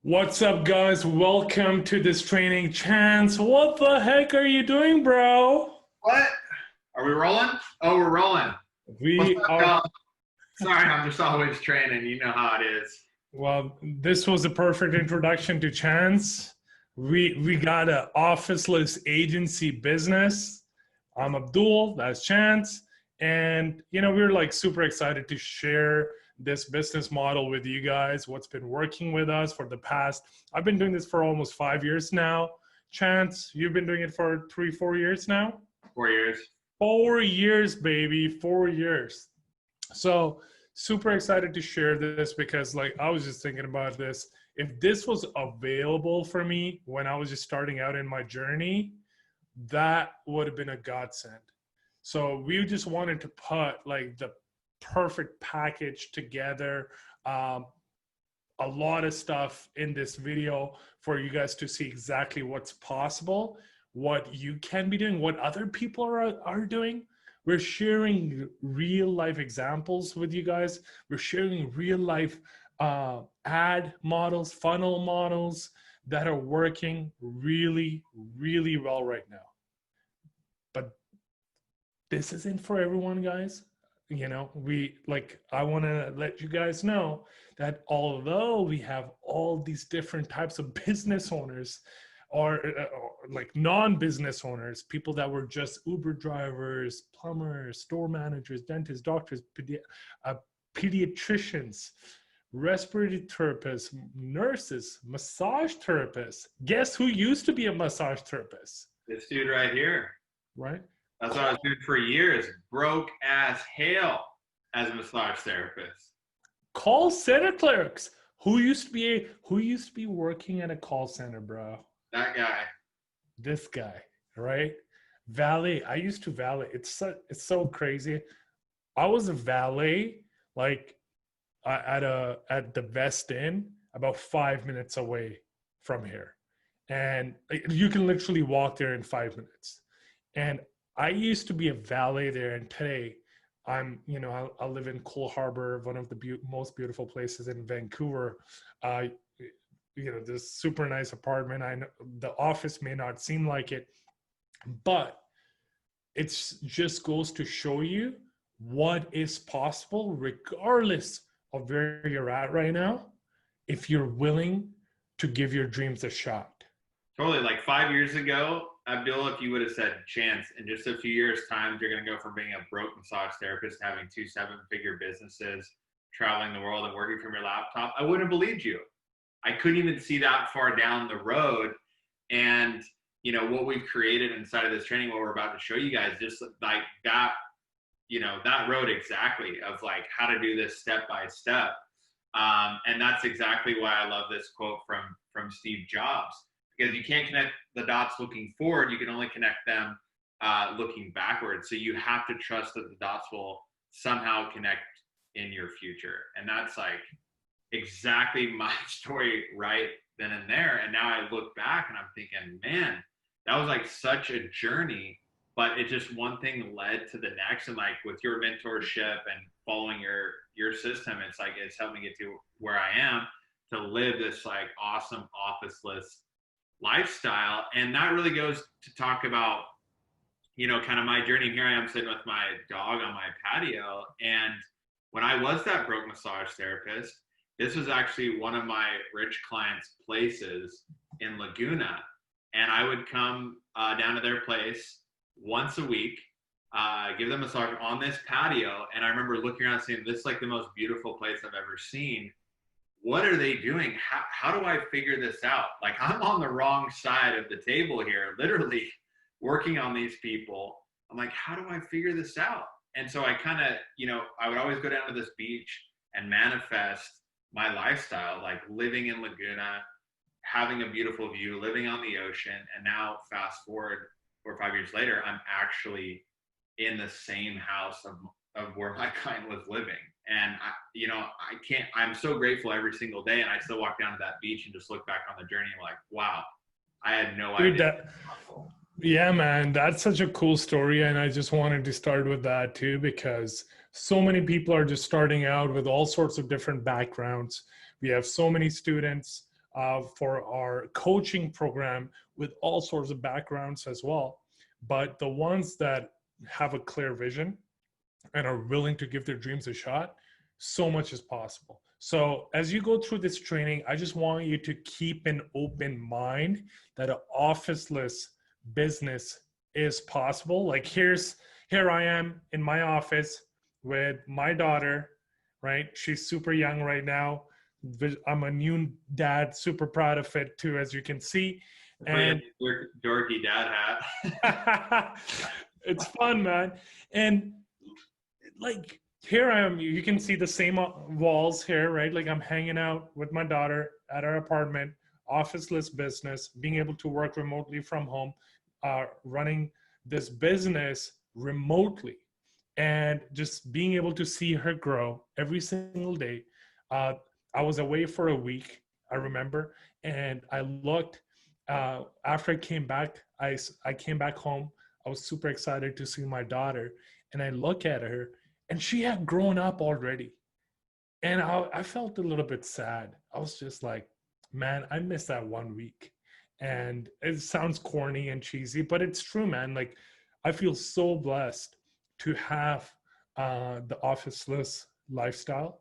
What's up, guys? Welcome to this training. Chance, what the heck are you doing, bro? What? Are we rolling? Oh, we're rolling. What's We up, are, y'all? Sorry, I'm just always training. You know how it is. well, this was a perfect introduction to Chance. We got a officeless agency business. I'm Abdul, that's Chance. And, we're like super excited to share this business model with you guys, what's been working with us for the past, I've been doing this for almost 5 years now. Chance, you've been doing it for 3, 4 years now? 4 years. 4 years, baby, 4 years. So super excited to share this because like I was just thinking about this. If this was available for me when I was just starting out in my journey, that would have been a godsend. So we just wanted to put like the perfect package together. A lot of stuff in this video for you guys to see exactly what's possible, what you can be doing, what other people are doing. We're sharing real life examples with you guys. We're sharing real life ad models, funnel models that are working really, really well right now. But this isn't for everyone, guys. I want to let you guys know that although we have all these different types of business owners or like non-business owners, people that were just Uber drivers, plumbers, store managers, dentists, doctors, pediatricians, respiratory therapists, nurses, massage therapists. Guess who used to be a massage therapist? This dude right here. Right? That's what I was doing for years. Broke as hell as a massage therapist. Call center clerks. Who used to be working at a call center, bro? That guy. This guy, right? Valet. I used to valet. It's so crazy. I was a valet like at the West Inn, about 5 minutes away from here, and you can literally walk there in 5 minutes. And I used to be a valet there, and today I live in Cole Harbor, one of the most beautiful places in Vancouver. This super nice apartment. I know the office may not seem like it, but it's just goes to show you what is possible regardless of where you're at right now, if you're willing to give your dreams a shot. Totally. Like 5 years ago, Abdul, if you would have said, Chance, in just a few years' time, you're going to go from being a broke massage therapist to having 2 7-figure businesses, traveling the world and working from your laptop, I wouldn't have believed you. I couldn't even see that far down the road. And, what we've created inside of this training, what we're about to show you guys, just like that, that road exactly of like how to do this step by step. And that's exactly why I love this quote from Steve Jobs. Because you can't connect the dots looking forward, you can only connect them looking backwards. So you have to trust that the dots will somehow connect in your future. And that's like exactly my story right then and there. And now I look back and I'm thinking, man, that was like such a journey, but it just one thing led to the next. And like with your mentorship and following your system, it's like it's helped me get to where I am to live this like awesome officeless lifestyle. And that really goes to talk about, kind of my journey. Here I am sitting with my dog on my patio. And when I was that broke massage therapist, this was actually one of my rich clients' places in Laguna. And I would come down to their place once a week, give them a massage on this patio. And I remember looking around saying, this is like the most beautiful place I've ever seen. What are they doing? How do I figure this out? Like I'm on the wrong side of the table here, literally working on these people. I'm like, how do I figure this out? And so I kind of, I would always go down to this beach and manifest my lifestyle, like living in Laguna, having a beautiful view, living on the ocean. And now fast forward 4 or 5 years later, I'm actually in the same house of where my client was living. And I'm so grateful every single day. And I still walk down to that beach and just look back on the journey and I'm like, wow, I had no idea. Yeah, man, that's such a cool story. And I just wanted to start with that too, because so many people are just starting out with all sorts of different backgrounds. We have so many students for our coaching program with all sorts of backgrounds as well. But the ones that have a clear vision and are willing to give their dreams a shot, so much is possible. So as you go through this training, I just want you to keep an open mind that an officeless business is possible. Like here I am in my office with my daughter, right? She's super young right now. I'm a new dad, super proud of it too, as you can see. And dorky dad hat. it's fun, man. And like here I am, you can see the same walls here, right? Like I'm hanging out with my daughter at our apartment, officeless business, being able to work remotely from home, running this business remotely, and just being able to see her grow every single day. uh, I was away for a week, I remember, and I looked, after I came back, I came back home. I was super excited to see my daughter, and I look at her, and she had grown up already. And I felt a little bit sad. I was just like, man, I missed that 1 week. And it sounds corny and cheesy, but it's true, man. Like, I feel so blessed to have the officeless lifestyle,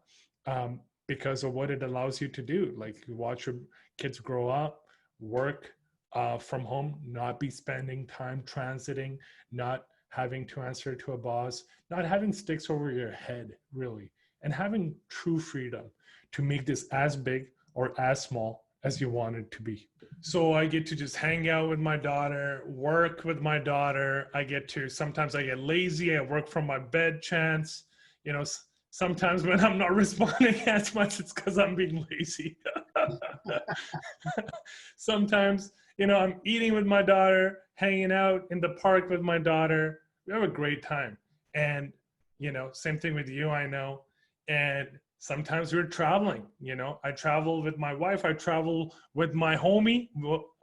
because of what it allows you to do. Like, you watch your kids grow up, work from home, not be spending time transiting, not having to answer to a boss, not having sticks over your head, really, and having true freedom to make this as big or as small as you want it to be. So I get to just hang out with my daughter, work with my daughter. Sometimes I get lazy. I work from my bed chance. You know, sometimes when I'm not responding as much, it's because I'm being lazy. Sometimes, I'm eating with my daughter, hanging out in the park with my daughter. We have a great time. And, same thing with you, I know. And sometimes we're traveling. I travel with my wife. I travel with my homie.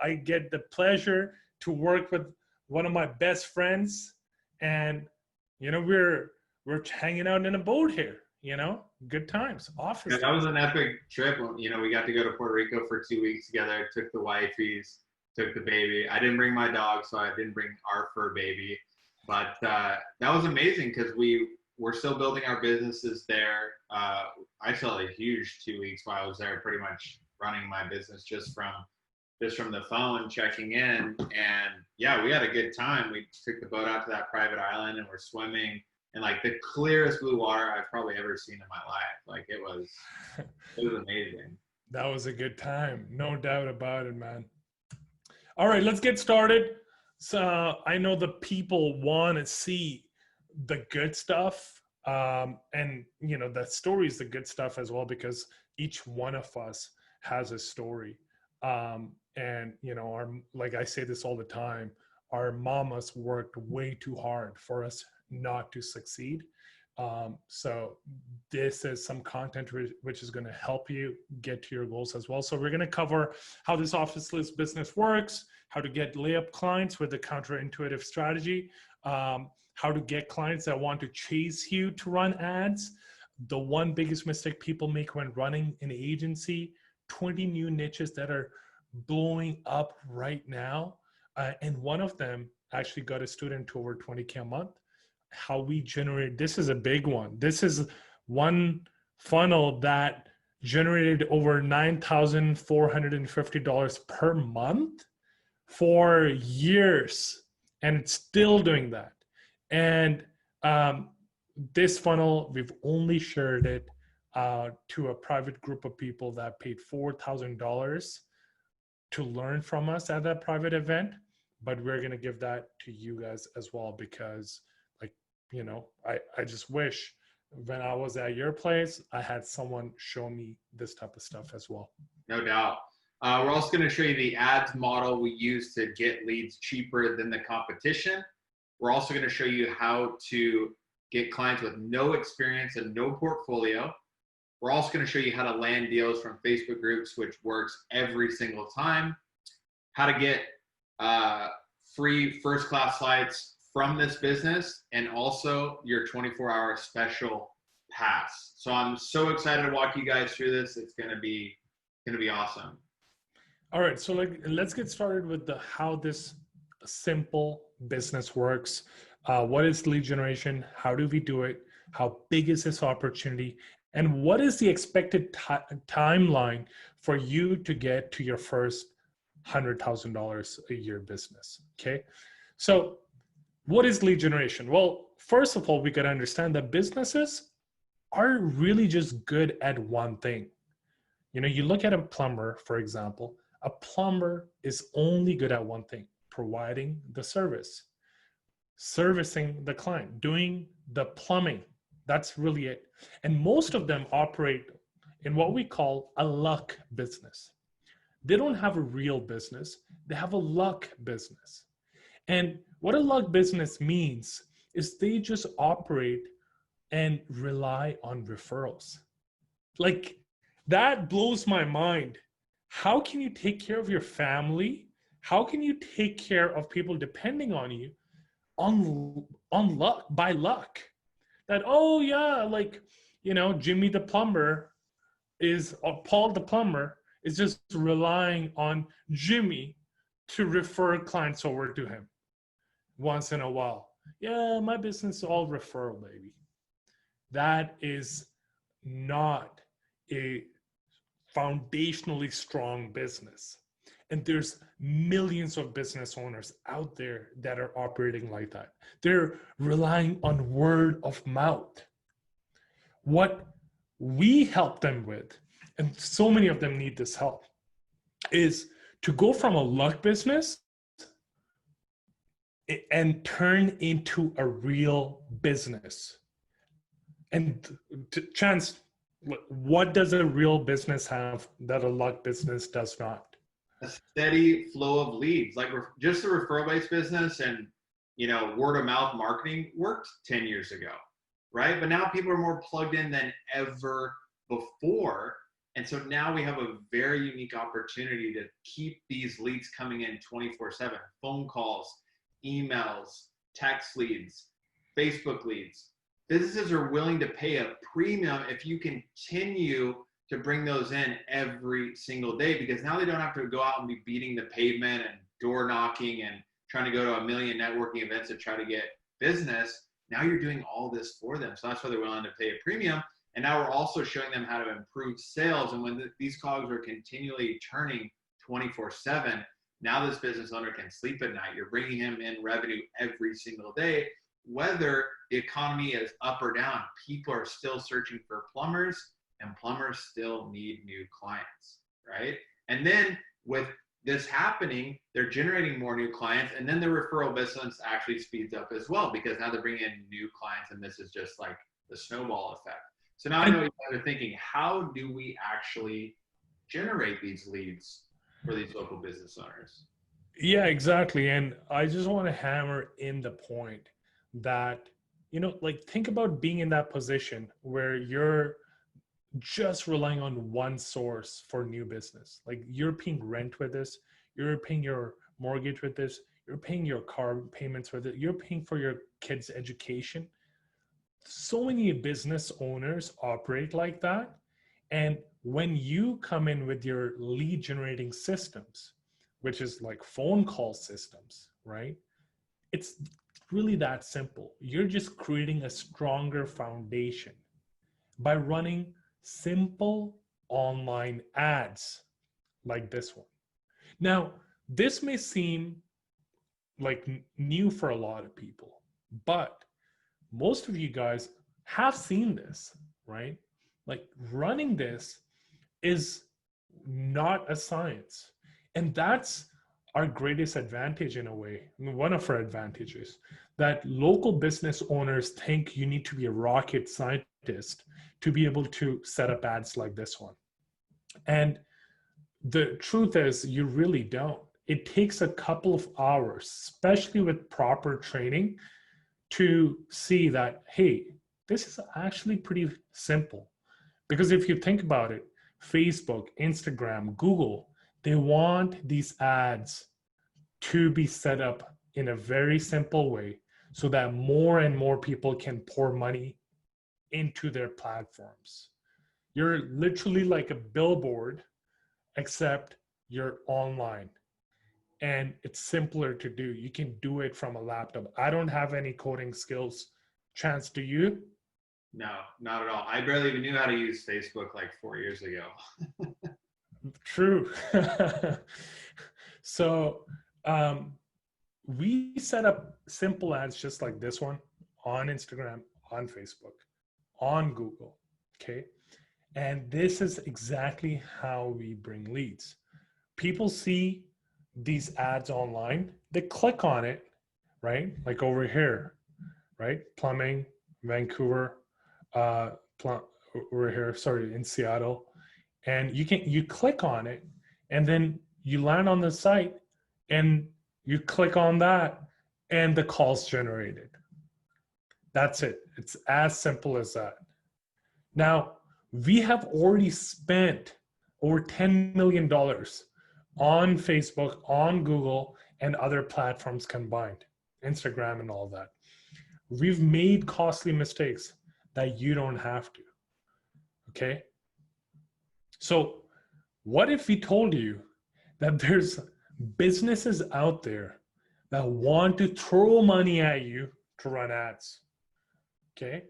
I get the pleasure to work with one of my best friends. And, we're hanging out in a boat here, good times. Office. Yeah, that was an epic trip. We got to go to Puerto Rico for 2 weeks together. Took the wifeys, took the baby. I didn't bring my dog, so I didn't bring our fur baby. But that was amazing because we're still building our businesses there. I still had a huge 2 weeks while I was there, pretty much running my business just from the phone, checking in. And yeah, we had a good time. We took the boat out to that private island and we're swimming in like the clearest blue water I've probably ever seen in my life. Like it was amazing. That was a good time. No doubt about it, man. All right, let's get started. So I know the people want to see the good stuff. And the story is the good stuff as well, because each one of us has a story. And like I say this all the time, our mamas worked way too hard for us not to succeed. So this is some content which is going to help you get to your goals as well. So we're going to cover how this officeless business works, how to get layup clients with a counterintuitive strategy, how to get clients that want to chase you to run ads, the one biggest mistake people make when running an agency, 20 new niches that are blowing up right now. And one of them actually got a student to over 20K a month. How we generate, this is a big one. This is one funnel that generated over $9,450 per month for years, and it's still doing that. And this funnel, we've only shared it to a private group of people that paid $4,000 to learn from us at that private event. But we're going to give that to you guys as well, because I just wish when I was at your place, I had someone show me this type of stuff as well. No doubt. We're also going to show you the ads model we use to get leads cheaper than the competition. We're also going to show you how to get clients with no experience and no portfolio. We're also going to show you how to land deals from Facebook groups, which works every single time. How to get free first-class sites from this business, and also your 24-hour special pass. So I'm so excited to walk you guys through this. It's going to be awesome. All right, so like let's get started with the how this simple business works. What is lead generation? How do we do it? How big is this opportunity? And what is the expected timeline for you to get to your first $100,000 a year business? Okay, so what is lead generation? Well, first of all, we got to understand that businesses are really just good at one thing. You know, you look at a plumber, for example, a plumber is only good at one thing: providing the service, servicing the client, doing the plumbing. That's really it. And most of them operate in what we call a luck business. They don't have a real business, they have a luck business. And what a luck business means is they just operate and rely on referrals. Like, that blows my mind. How can you take care of your family? How can you take care of people depending on you on luck, by luck? That, oh yeah, like, you know, Jimmy the plumber is, or Paul the plumber is just relying on Jimmy to refer clients over to him once in a while. Yeah, my business is all referral, baby. That is not a foundationally strong business. And there's millions of business owners out there that are operating like that. They're relying on word of mouth. What we help them with, and so many of them need this help, is to go from a luck business and turn into a real business. And Chance, what does a real business have that a luck business does not? A steady flow of leads. Like just the referral based business and word of mouth marketing worked 10 years ago, right? But now people are more plugged in than ever before. And so now we have a very unique opportunity to keep these leads coming in 24/7. Phone calls, emails, text leads, Facebook leads. Businesses are willing to pay a premium if you continue to bring those in every single day, because now they don't have to go out and be beating the pavement and door knocking and trying to go to a million networking events to try to get business. Now you're doing all this for them. So that's why they're willing to pay a premium. And now we're also showing them how to improve sales. And when these cogs are continually turning 24/7, now this business owner can sleep at night. You're bringing him in revenue every single day. Whether the economy is up or down, people are still searching for plumbers, and plumbers still need new clients, right? And then with this happening, they're generating more new clients, and then the referral business actually speeds up as well, because now they're bringing in new clients, and this is just like the snowball effect. So now I know you guys are thinking, how do we actually generate these leads for these local business owners? Yeah, exactly. And I just want to hammer in the point that, you know, like, think about being in that position where you're just relying on one source for new business. Like, you're paying rent with this, you're paying your mortgage with this, you're paying your car payments with it, you're paying for your kids' education. So many business owners operate like that. And when you come in with your lead generating systems, which is like phone call systems, right? It's really that simple. You're just creating a stronger foundation by running simple online ads like this one. Now, this may seem like new for a lot of people, but most of you guys have seen this, right? Like, running this is not a science. And that's our greatest advantage in a way. I mean, one of our advantages, that local business owners think you need to be a rocket scientist to be able to set up ads like this one. And the truth is, you really don't. It takes a couple of hours, especially with proper training, to see that, hey, this is actually pretty simple. Because if you think about it, Facebook, Instagram, Google, they want these ads to be set up in a very simple way so that more and more people can pour money into their platforms. You're literally like a billboard, except you're online, and it's simpler to do. You can do it from a laptop. I don't have any coding skills. Chance, do you? No, not at all. I barely even knew how to use Facebook like 4 years ago. True. So we set up simple ads just like this one on Instagram, on Facebook, on Google. Okay. And this is exactly how we bring leads. People see these ads online, they click on it, right? Like over here, right? Plumbing, Vancouver, uh, over here, sorry, in Seattle. And you click on it, and then you land on the site, and you click on that, and the call's generated. That's it. It's as simple as that. Now, we have already spent over $10 million on Facebook, on Google, and other platforms combined, Instagram and all that. We've made costly mistakes that you don't have to. Okay? So, what if we told you that there's businesses out there that want to throw money at you to run ads? Okay?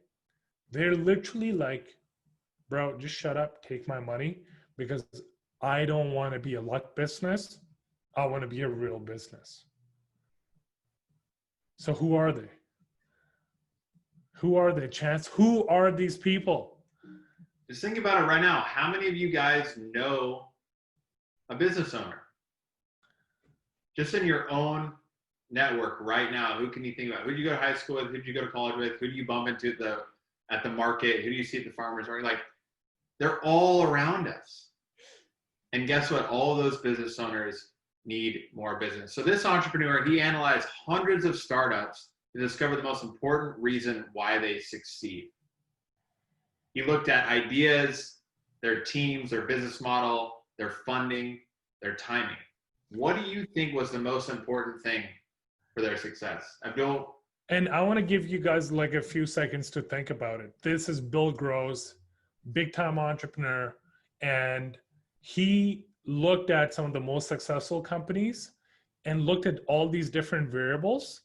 They're literally like, bro, just shut up, take my money, because I don't want to be a luck business. I want to be a real business. So who are they? Who are they, Chance? Who are these people? Just think about it right now. How many of you guys know a business owner? Just in your own network right now, who can you think about? Who did you go to high school with? Who did you go to college with? Who do you bump into at the market? Who do you see at the farmers market? Like, they're all around us. And guess what? All of those business owners need more business. So this entrepreneur, he analyzed hundreds of startups to discover the most important reason why they succeed. He looked at ideas, their teams, their business model, their funding, their timing. What do you think was the most important thing for their success? Abdul? And I want to give you guys like a few seconds to think about it. This is Bill Gross, big time entrepreneur, and he looked at some of the most successful companies and looked at all these different variables.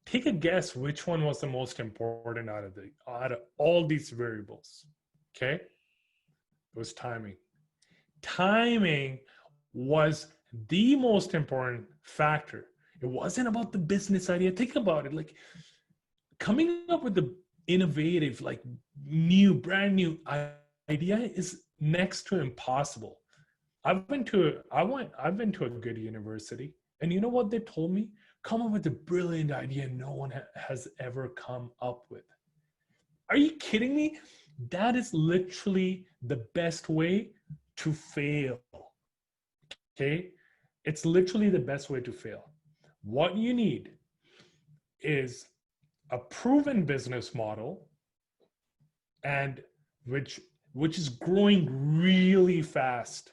Take a guess which one was the most important out of all these variables. Okay? It was timing. Timing was the most important factor. It wasn't about the business idea. Think about it. Like, coming up with the innovative, like brand new idea is next to impossible. I've been to a good university, and you know what they told me? Come up with a brilliant idea no one has ever come up with. Are you kidding me? That is literally the best way to fail. Okay? It's literally the best way to fail. What you need is a proven business model, and which is growing really fast.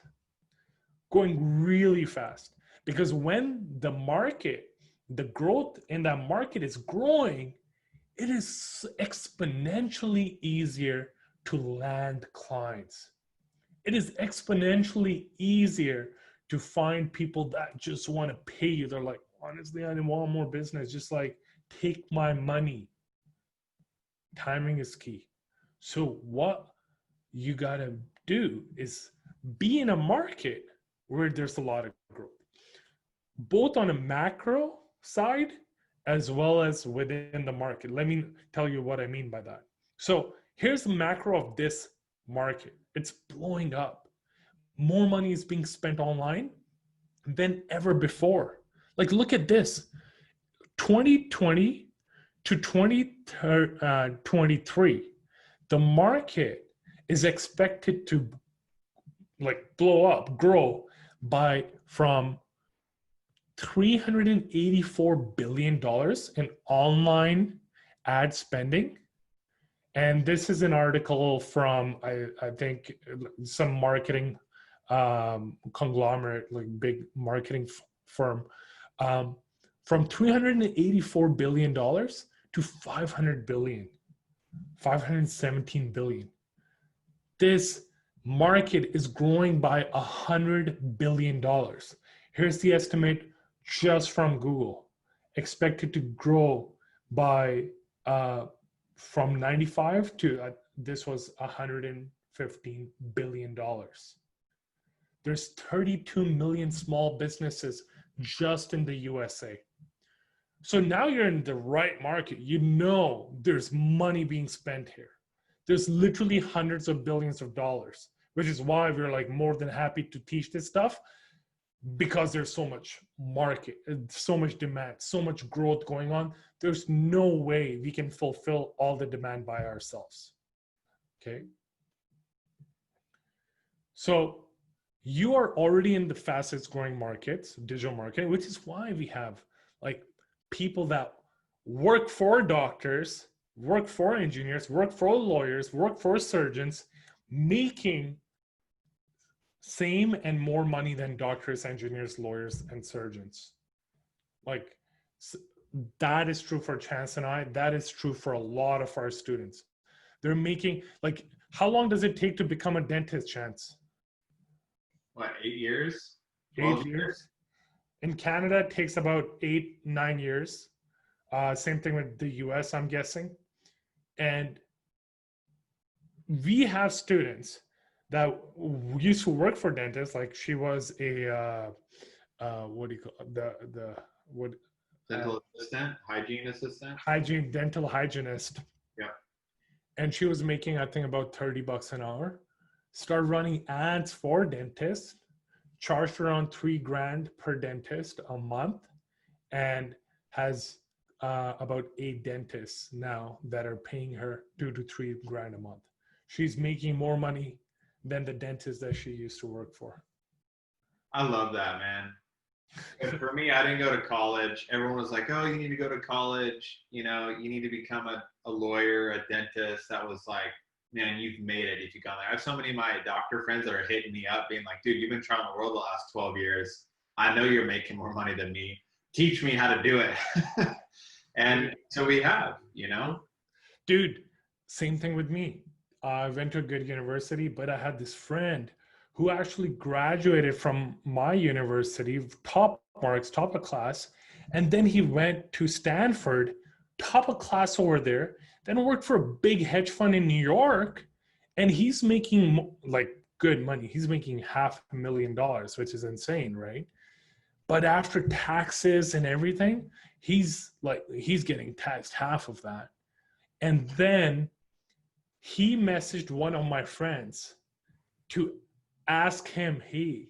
Because when the growth in that market is growing, it is exponentially easier to land clients. It is exponentially easier to find people that just want to pay you. They're like, honestly, I want more business. Just like, take my money. Timing is key. So what you got to do is be in a market where there's a lot of growth, both on a macro side as well as within the market. Let me tell you what I mean by that. So here's the macro of this market. It's blowing up. More money is being spent online than ever before. Like, look at this. 2020 to 2023, the market is expected to like grow from $384 billion in online ad spending. And this is an article from, I think, some marketing conglomerate, like big marketing firm, from $384 billion to 517 billion. This market is growing by $100 billion. Here's the estimate just from Google. Expected to grow by from 95 to this was $115 billion. There's 32 million small businesses just in the USA. So now you're in the right market. You know there's money being spent here. There's literally hundreds of billions of dollars, which is why we're like more than happy to teach this stuff, because there's so much market, so much demand, so much growth going on. There's no way we can fulfill all the demand by ourselves. Okay. So you are already in the fastest growing markets, digital marketing, which is why we have like people that work for doctors, work for engineers, work for lawyers, work for surgeons, making same and more money than doctors, engineers, lawyers, and surgeons. Like that is true for Chance and I. That is true for a lot of our students. They're making like, how long does it take to become a dentist, Chance? What, 8 years? 8 years. In Canada, it takes about 8-9 years. Same thing with the US, I'm guessing. And we have students that used to work for dentists. Like she was a what do you call the what dental assistant, hygiene assistant, dental hygienist. Yeah. And she was making, I think, about $30 an hour. Started running ads for dentists, charged around $3,000 per dentist a month, and has about 8 dentists now that are paying her $2,000 to $3,000 a month. She's making more money than the dentist that she used to work for. I love that, man. And for me, I didn't go to college. Everyone was like, oh, you need to go to college. You know, you need to become a lawyer, a dentist. That was like, man, you've made it if you've gone there. I have so many of my doctor friends that are hitting me up being like, dude, you've been traveling the world the last 12 years. I know you're making more money than me. Teach me how to do it. And so we have, you know. Dude, same thing with me. I went to a good university, but I had this friend who actually graduated from my university, top marks, top of class. And then he went to Stanford, top of class over there, then worked for a big hedge fund in New York. And he's making like good money. He's making $500,000, which is insane, right? But after taxes and everything, he's getting taxed half of that. And then he messaged one of my friends to ask him, hey,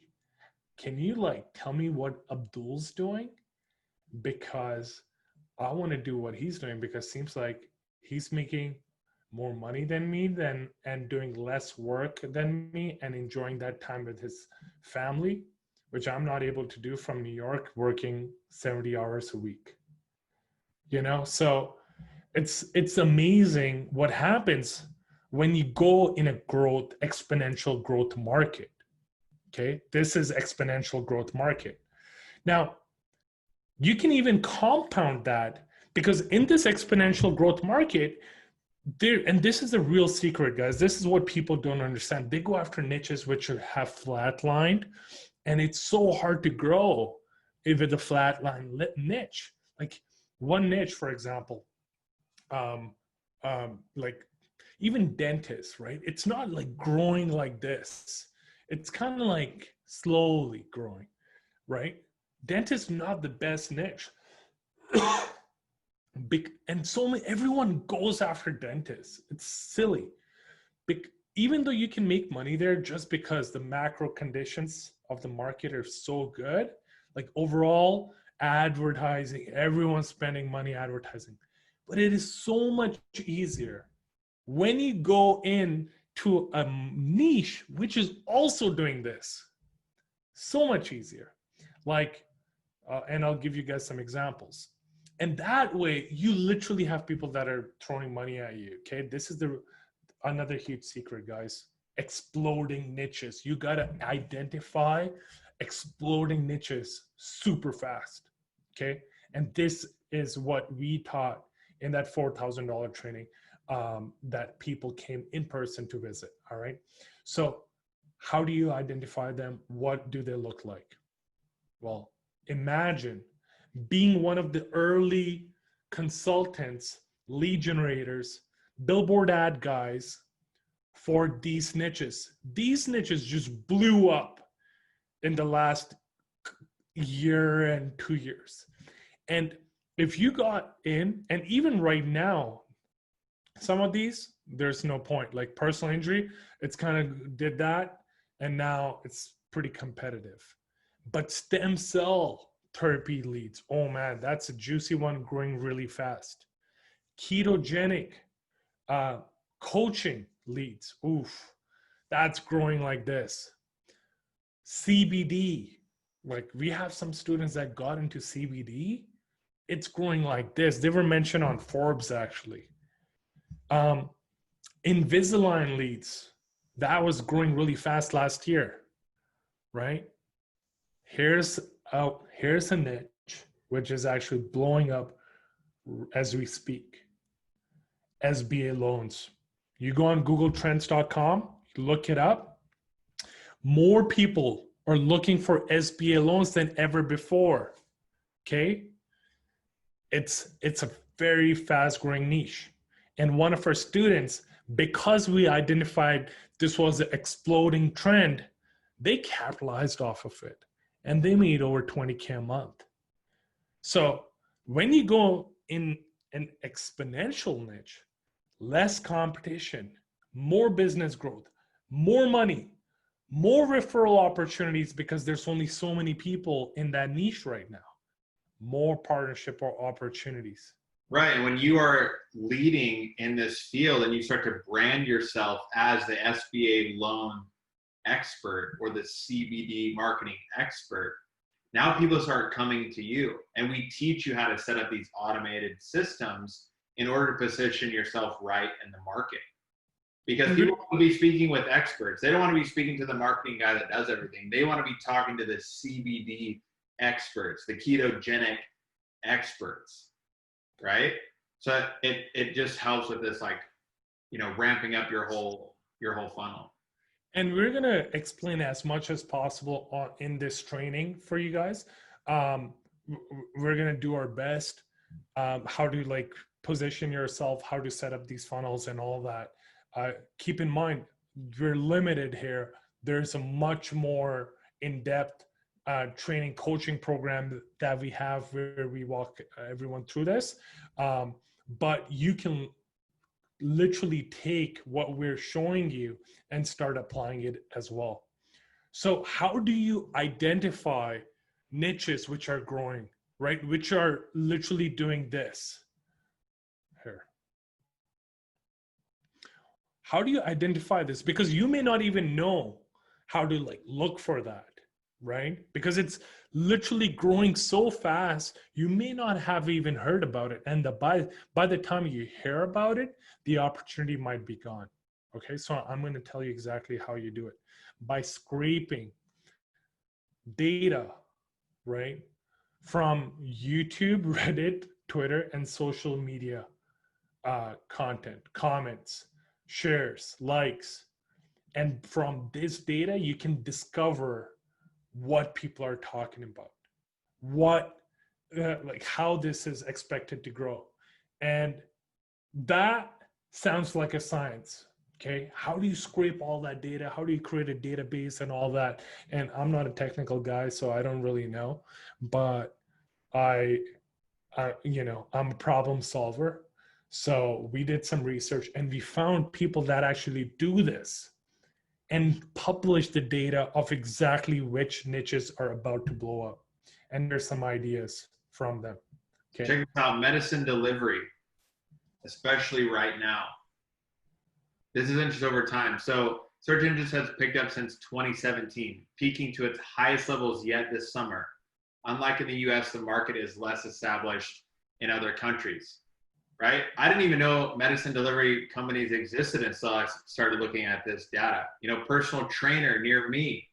can you like tell me what Abdul's doing? Because I want to do what he's doing, because seems like he's making more money than me and doing less work than me and enjoying that time with his family, which I'm not able to do from New York, working 70 hours a week. You know, so it's amazing what happens when you go in a exponential growth market. Okay, this is exponential growth market. Now, you can even compound that, because in this exponential growth market, and this is the real secret, guys. This is what people don't understand. They go after niches which have flatlined, and it's so hard to grow with a flatline niche. Like one niche, for example, like even dentists, right? It's not like growing like this. It's kind of like slowly growing, right? Dentist not the best niche. And everyone goes after dentists. It's silly. Even though you can make money there, just because the macro conditions of the market are so good, like overall advertising, everyone's spending money advertising. But it is so much easier when you go in to a niche which is also doing this. So much easier. Like, and I'll give you guys some examples. And that way, you literally have people that are throwing money at you. Okay, this is another huge secret, guys. Exploding niches. You gotta identify exploding niches super fast. Okay, and this is what we taught in that $4,000 training that people came in person to visit. All right, so How do you identify them? What do they look like? Well, imagine being one of the early consultants, lead generators, billboard ad guys for these niches. These niches just blew up in the last year and 2 years. And if you got in, and even right now, some of these, there's no point. Like personal injury, it's kind of did that, and now it's pretty competitive. But stem cell therapy leads, oh man, that's a juicy one growing really fast. Ketogenic uh, coaching leads, oof, that's growing like this. CBD, like we have some students that got into CBD, it's growing like this. They were mentioned on Forbes actually. Um, Invisalign leads, that was growing really fast last year, right? Here's a niche which is actually blowing up as we speak. SBA loans. You go on googletrends.com, look it up. More people are looking for SBA loans than ever before. Okay? It's a very fast growing niche. And one of our students, because we identified this was an exploding trend, they capitalized off of it and they made over 20K a month. So when you go in an exponential niche, less competition, more business growth, more money, more referral opportunities because there's only so many people in that niche right now, more partnership or opportunities. Right. And when you are leading in this field and you start to brand yourself as the SBA loan expert or the CBD marketing expert, now people start coming to you, and we teach you how to set up these automated systems in order to position yourself right in the market. Because people want to be speaking with experts. They don't want to be speaking to the marketing guy that does everything. They want to be talking to the CBD experts, the ketogenic experts, right? So it just helps with this, like, ramping up your whole funnel. And we're going to explain as much as possible in this training for you guys. We're going to do our best, how to like position yourself, how to set up these funnels and all that. Keep in mind, we're limited here. There's a much more in-depth training coaching program that we have where we walk everyone through this. But you can literally take what we're showing you and start applying it as well. So how do you identify niches which are growing, right? Which are literally doing this here. How do you identify this? Because you may not even know how to like look for that, right? Because it's literally growing so fast, you may not have even heard about it. And by the time you hear about it, the opportunity might be gone. Okay, so I'm going to tell you exactly how you do it. By scraping data, right, from YouTube, Reddit, Twitter, and social media content, comments, shares, likes. And from this data, you can discover what people are talking about, like how this is expected to grow. And that sounds like a science. Okay, how do you scrape all that data? How do you create a database and all that? And I'm not a technical guy, so I don't really know, but I'm a problem solver. So we did some research and we found people that actually do this and publish the data of exactly which niches are about to blow up. And there's some ideas from them. Okay. Check this out, medicine delivery, especially right now. This is interesting over time. So search engines has picked up since 2017, peaking to its highest levels yet this summer. Unlike in the US, the market is less established in other countries, right? I didn't even know medicine delivery companies existed until I started looking at this data. Personal trainer near me,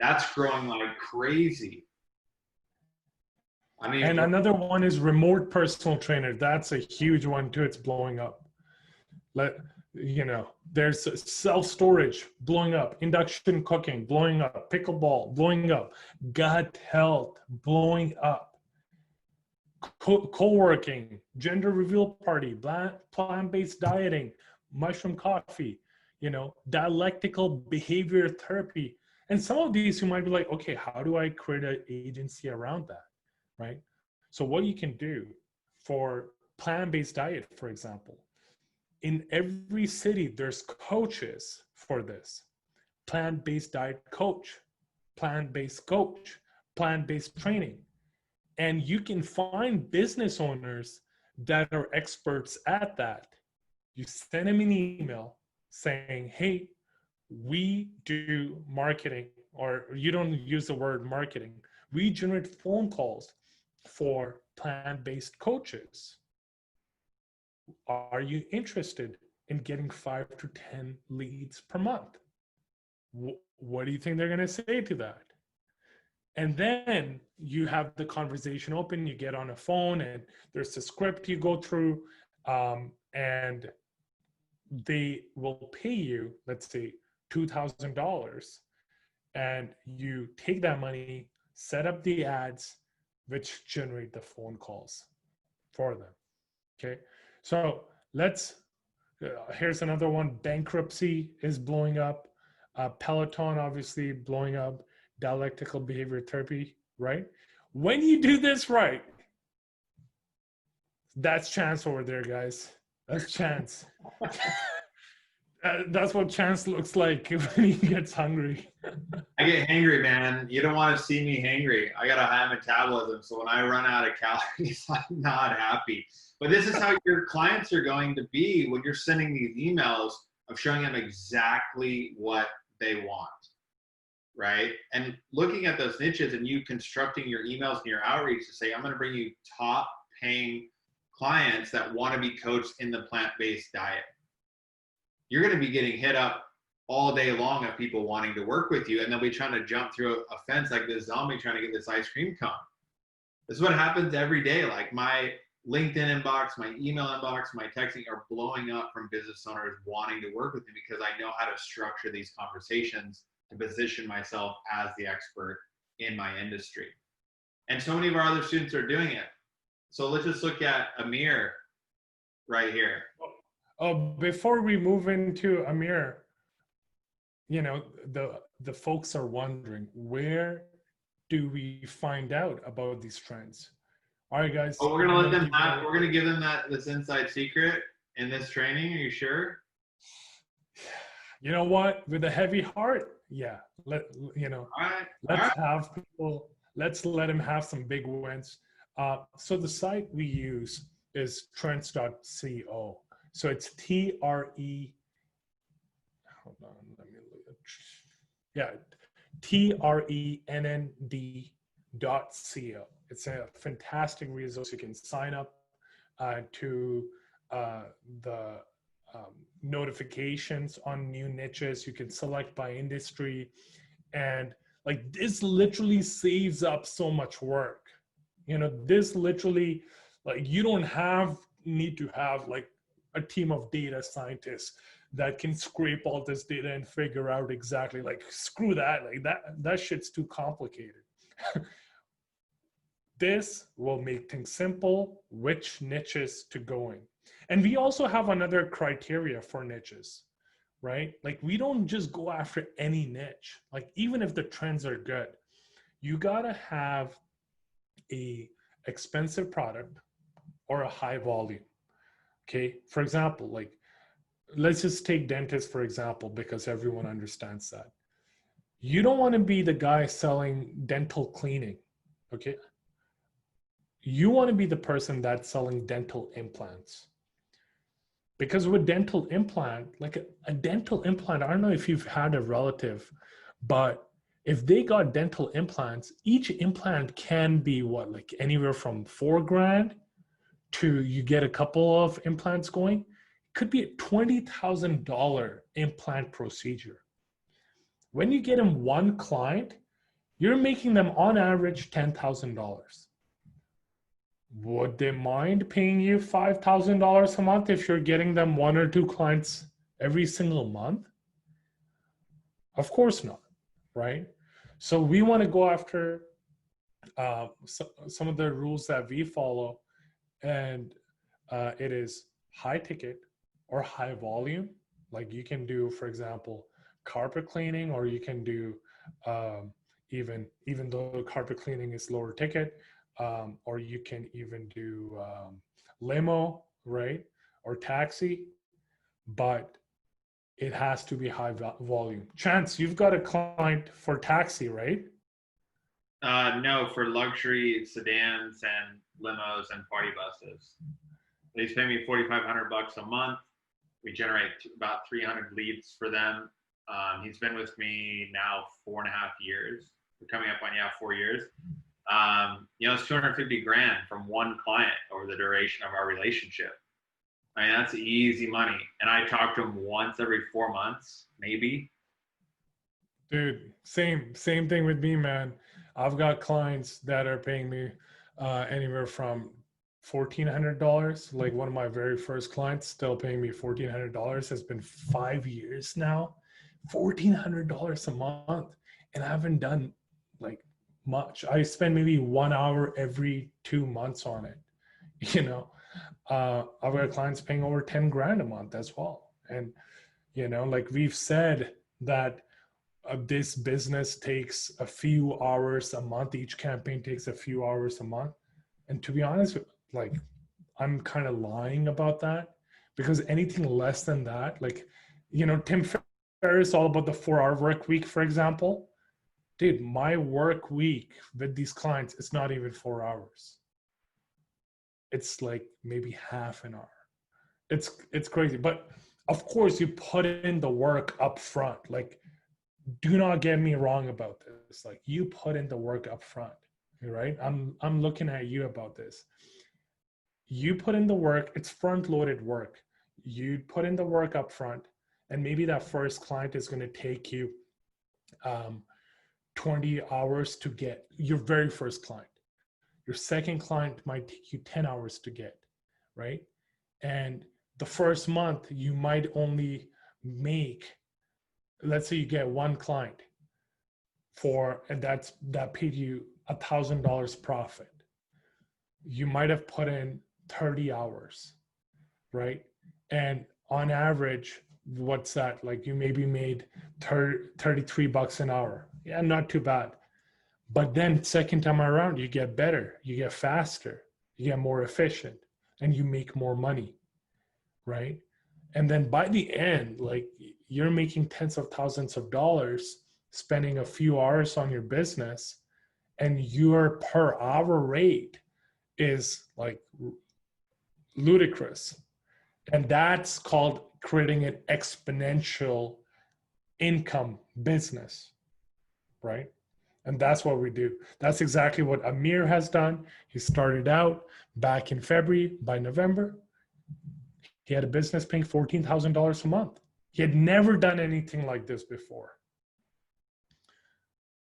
that's growing like crazy. I mean, and another one is remote personal trainer. That's a huge one too. It's blowing up. There's self-storage blowing up, induction cooking blowing up, pickleball blowing up, gut health blowing up, co-working, gender reveal party, plant-based dieting, mushroom coffee, dialectical behavior therapy. And some of these you might be like, okay, how do I create an agency around that, right? So what you can do for plant-based diet, for example, in every city, there's coaches for this. Plant-based diet coach, plant-based coach, plant-based training. And you can find business owners that are experts at that. You send them an email saying, hey, we do marketing, or you don't use the word marketing. We generate phone calls for plant-based coaches. Are you interested in getting 5 to 10 leads per month? What do you think they're going to say to that? And then you have the conversation open, you get on a phone, and there's a script you go through, and they will pay you, let's say, $2,000, and you take that money, set up the ads, which generate the phone calls for them. Okay, so here's another one. Bankruptcy is blowing up. Peloton, obviously, blowing up. Dialectical behavior therapy, right? When you do this right, that's chance over there, guys. That's chance. That's what chance looks like when he gets hungry. I get hangry, man. You don't want to see me hangry. I got a high metabolism, so when I run out of calories, I'm not happy. But this is how your clients are going to be when you're sending these emails of showing them exactly what they want, right? And looking at those niches and you constructing your emails and your outreach to say, I'm going to bring you top paying clients that want to be coached in the plant-based diet. You're going to be getting hit up all day long of people wanting to work with you, and they'll be trying to jump through a fence like this zombie trying to get this ice cream cone. This is what happens every day. Like my LinkedIn inbox, my email inbox, my texting are blowing up from business owners wanting to work with me because I know how to structure these conversations to position myself as the expert in my industry. And so many of our other students are doing it. So let's just look at Amir right here. Oh, before we move into Amir, the folks are wondering, where do we find out about these trends? All right, guys. Oh, we're gonna we're gonna give them this inside secret in this training. Are you sure? You know what? With a heavy heart, yeah. Let's have people. Let's let them have some big wins. So the site we use is trends.co. So it's TRE. Hold on, let me look. Yeah, TRENND.co. It's a fantastic resource. You can sign up to the notifications on new niches. You can select by industry, and like this literally saves up so much work. This literally, like, you don't need to have like a team of data scientists that can scrape all this data and figure out exactly, like, screw that, like that shit's too complicated. This will make things simple, which niches to go in. And we also have another criteria for niches, right? Like, we don't just go after any niche. Like, even if the trends are good, you gotta have a expensive product or a high volume. Okay, for example, like, let's just take dentists for example, because everyone understands that. You don't want to be the guy selling dental cleaning, okay? You want to be the person that's selling dental implants. Because with dental implant, like a dental implant, I don't know if you've had a relative, but if they got dental implants, each implant can be what, like anywhere from $4,000 to you get a couple of implants going. It could be a $20,000 implant procedure. When you get in one client, you're making them on average $10,000. Would they mind paying you $5,000 a month if you're getting them one or two clients every single month? Of course not, right? So we want to go after some of the rules that we follow, and it is high ticket or high volume. Like you can do, for example, carpet cleaning, or you can do um, even though carpet cleaning is lower ticket, or you can even do limo, right, or taxi, but it has to be high volume. Chance, you've got a client for taxi, right? No, for luxury sedans and limos and party buses. They pay me $4,500 a month. We generate about 300 leads for them. He's been with me now 4.5 years. We're coming up on 4 years. It's 250 grand from one client over the duration of our relationship. I mean, that's easy money. And I talk to him once every 4 months, maybe. Dude, same thing with me, man. I've got clients that are paying me anywhere from $1,400. Like one of my very first clients still paying me $1,400. It's been 5 years now. $1,400 a month. And I haven't done like much. I spend maybe 1 hour every 2 months on it. You know, I've got clients paying over 10 grand a month as well. And, like we've said that this business takes a few hours a month. Each campaign takes a few hours a month. And to be honest, like I'm kind of lying about that, because anything less than that, like, Tim Ferriss, all about the 4-hour work week, for example. Dude, my work week with these clients, it's not even 4 hours. It's like maybe half an hour. It's crazy. But of course you put in the work up front. Like, do not get me wrong about this. Like, you put in the work up front, right? I'm looking at you about this. You put in the work. It's front loaded work. You put in the work up front, and maybe that first client is going to take you 20 hours to get your very first client. Your second client might take you 10 hours to get, right? And the first month you might only make, let's say you get one client and that paid you $1,000 profit. You might have put in 30 hours, right? And on average, what's that? Like, you maybe made $33 an hour. Yeah, not too bad. But then second time around, you get better, you get faster, you get more efficient, and you make more money, right? And then by the end, like, you're making tens of thousands of dollars, spending a few hours on your business, and your per hour rate is like ludicrous. And that's called creating an exponential income business, right? And that's what we do. That's exactly what Amir has done. He started out back in February. By November, he had a business paying $14,000 a month. He had never done anything like this before.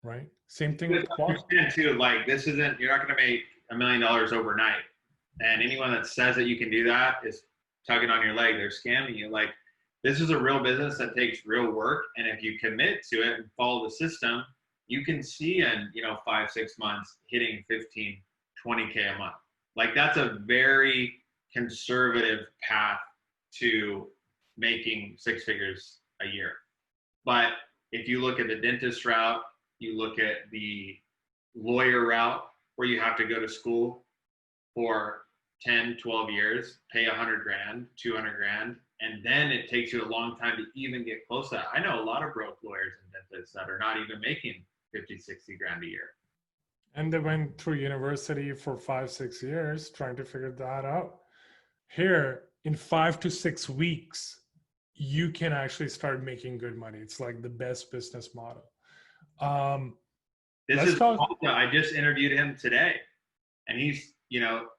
Right? Same thing with quad. Too, like, this isn't, you're not going to make $1 million overnight. And anyone that says that you can do that is tugging on your leg. They're scamming you. Like, this is a real business that takes real work. And if you commit to it and follow the system, you can see in 5-6 months hitting 15, 20K a month. Like, that's a very conservative path to making 6 figures a year. But if you look at the dentist route, you look at the lawyer route, where you have to go to school for 10, 12 years, pay 100 grand, 200 grand, and then it takes you a long time to even get close to that. I know a lot of broke lawyers and dentists that are not even making 50, 60 grand a year. And they went through university for 5-6 years trying to figure that out. Here, in 5 to 6 weeks, you can actually start making good money. It's like the best business model. I just interviewed him today, and he's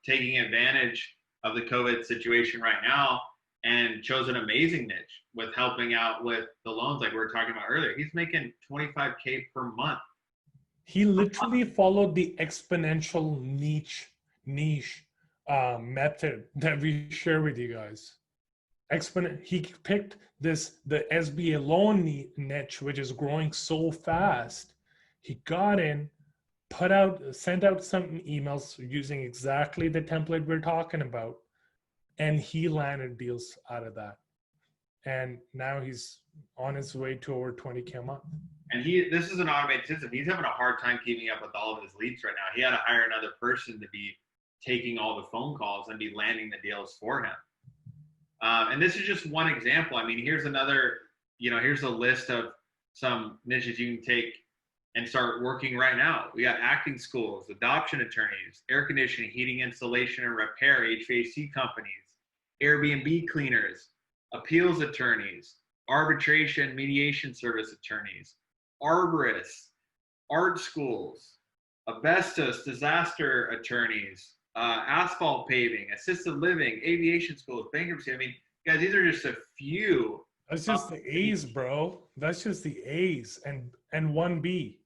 taking advantage of the COVID situation right now, and chose an amazing niche with helping out with the loans, like we were talking about earlier. He's making $25K per month. He literally followed the exponential niche method that we share with you guys. He picked the SBA loan niche, which is growing so fast. He got in, sent out some emails using exactly the template we're talking about, and he landed deals out of that. And now he's on his way to over 20K a month. And this is an automated system. He's having a hard time keeping up with all of his leads right now. He had to hire another person to be taking all the phone calls and be landing the deals for him. And this is just one example. I mean, here's another, here's a list of some niches you can take and start working right now. We got acting schools, adoption attorneys, air conditioning, heating, installation, and repair, HVAC companies, Airbnb cleaners, appeals attorneys, arbitration, mediation service attorneys, arborists, art schools, asbestos, disaster attorneys, asphalt paving, assisted living, aviation schools, bankruptcy. I mean, guys, these are just a few. That's just the A's, bro. That's just the A's and 1B.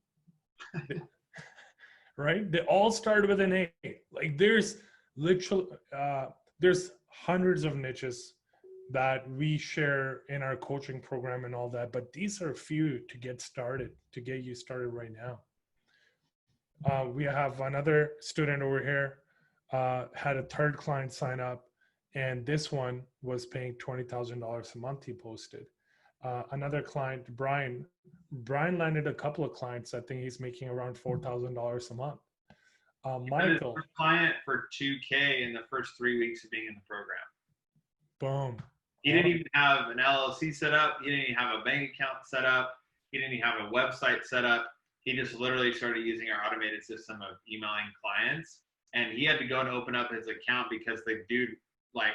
Right? They all start with an A. Like there's literally there's hundreds of niches that we share in our coaching program and all that, but these are a few to get you started right now. We have another student over here, had a third client sign up, and this one was paying $20,000 a month. He posted. Another client, Brian landed a couple of clients. I think he's making around $4,000 a month. Michael, first client for $2K in the first 3 weeks of being in the program. Boom. He didn't even have an LLC set up. He didn't even have a bank account set up. He didn't even have a website set up. He just literally started using our automated system of emailing clients. And he had to go and open up his account because the dude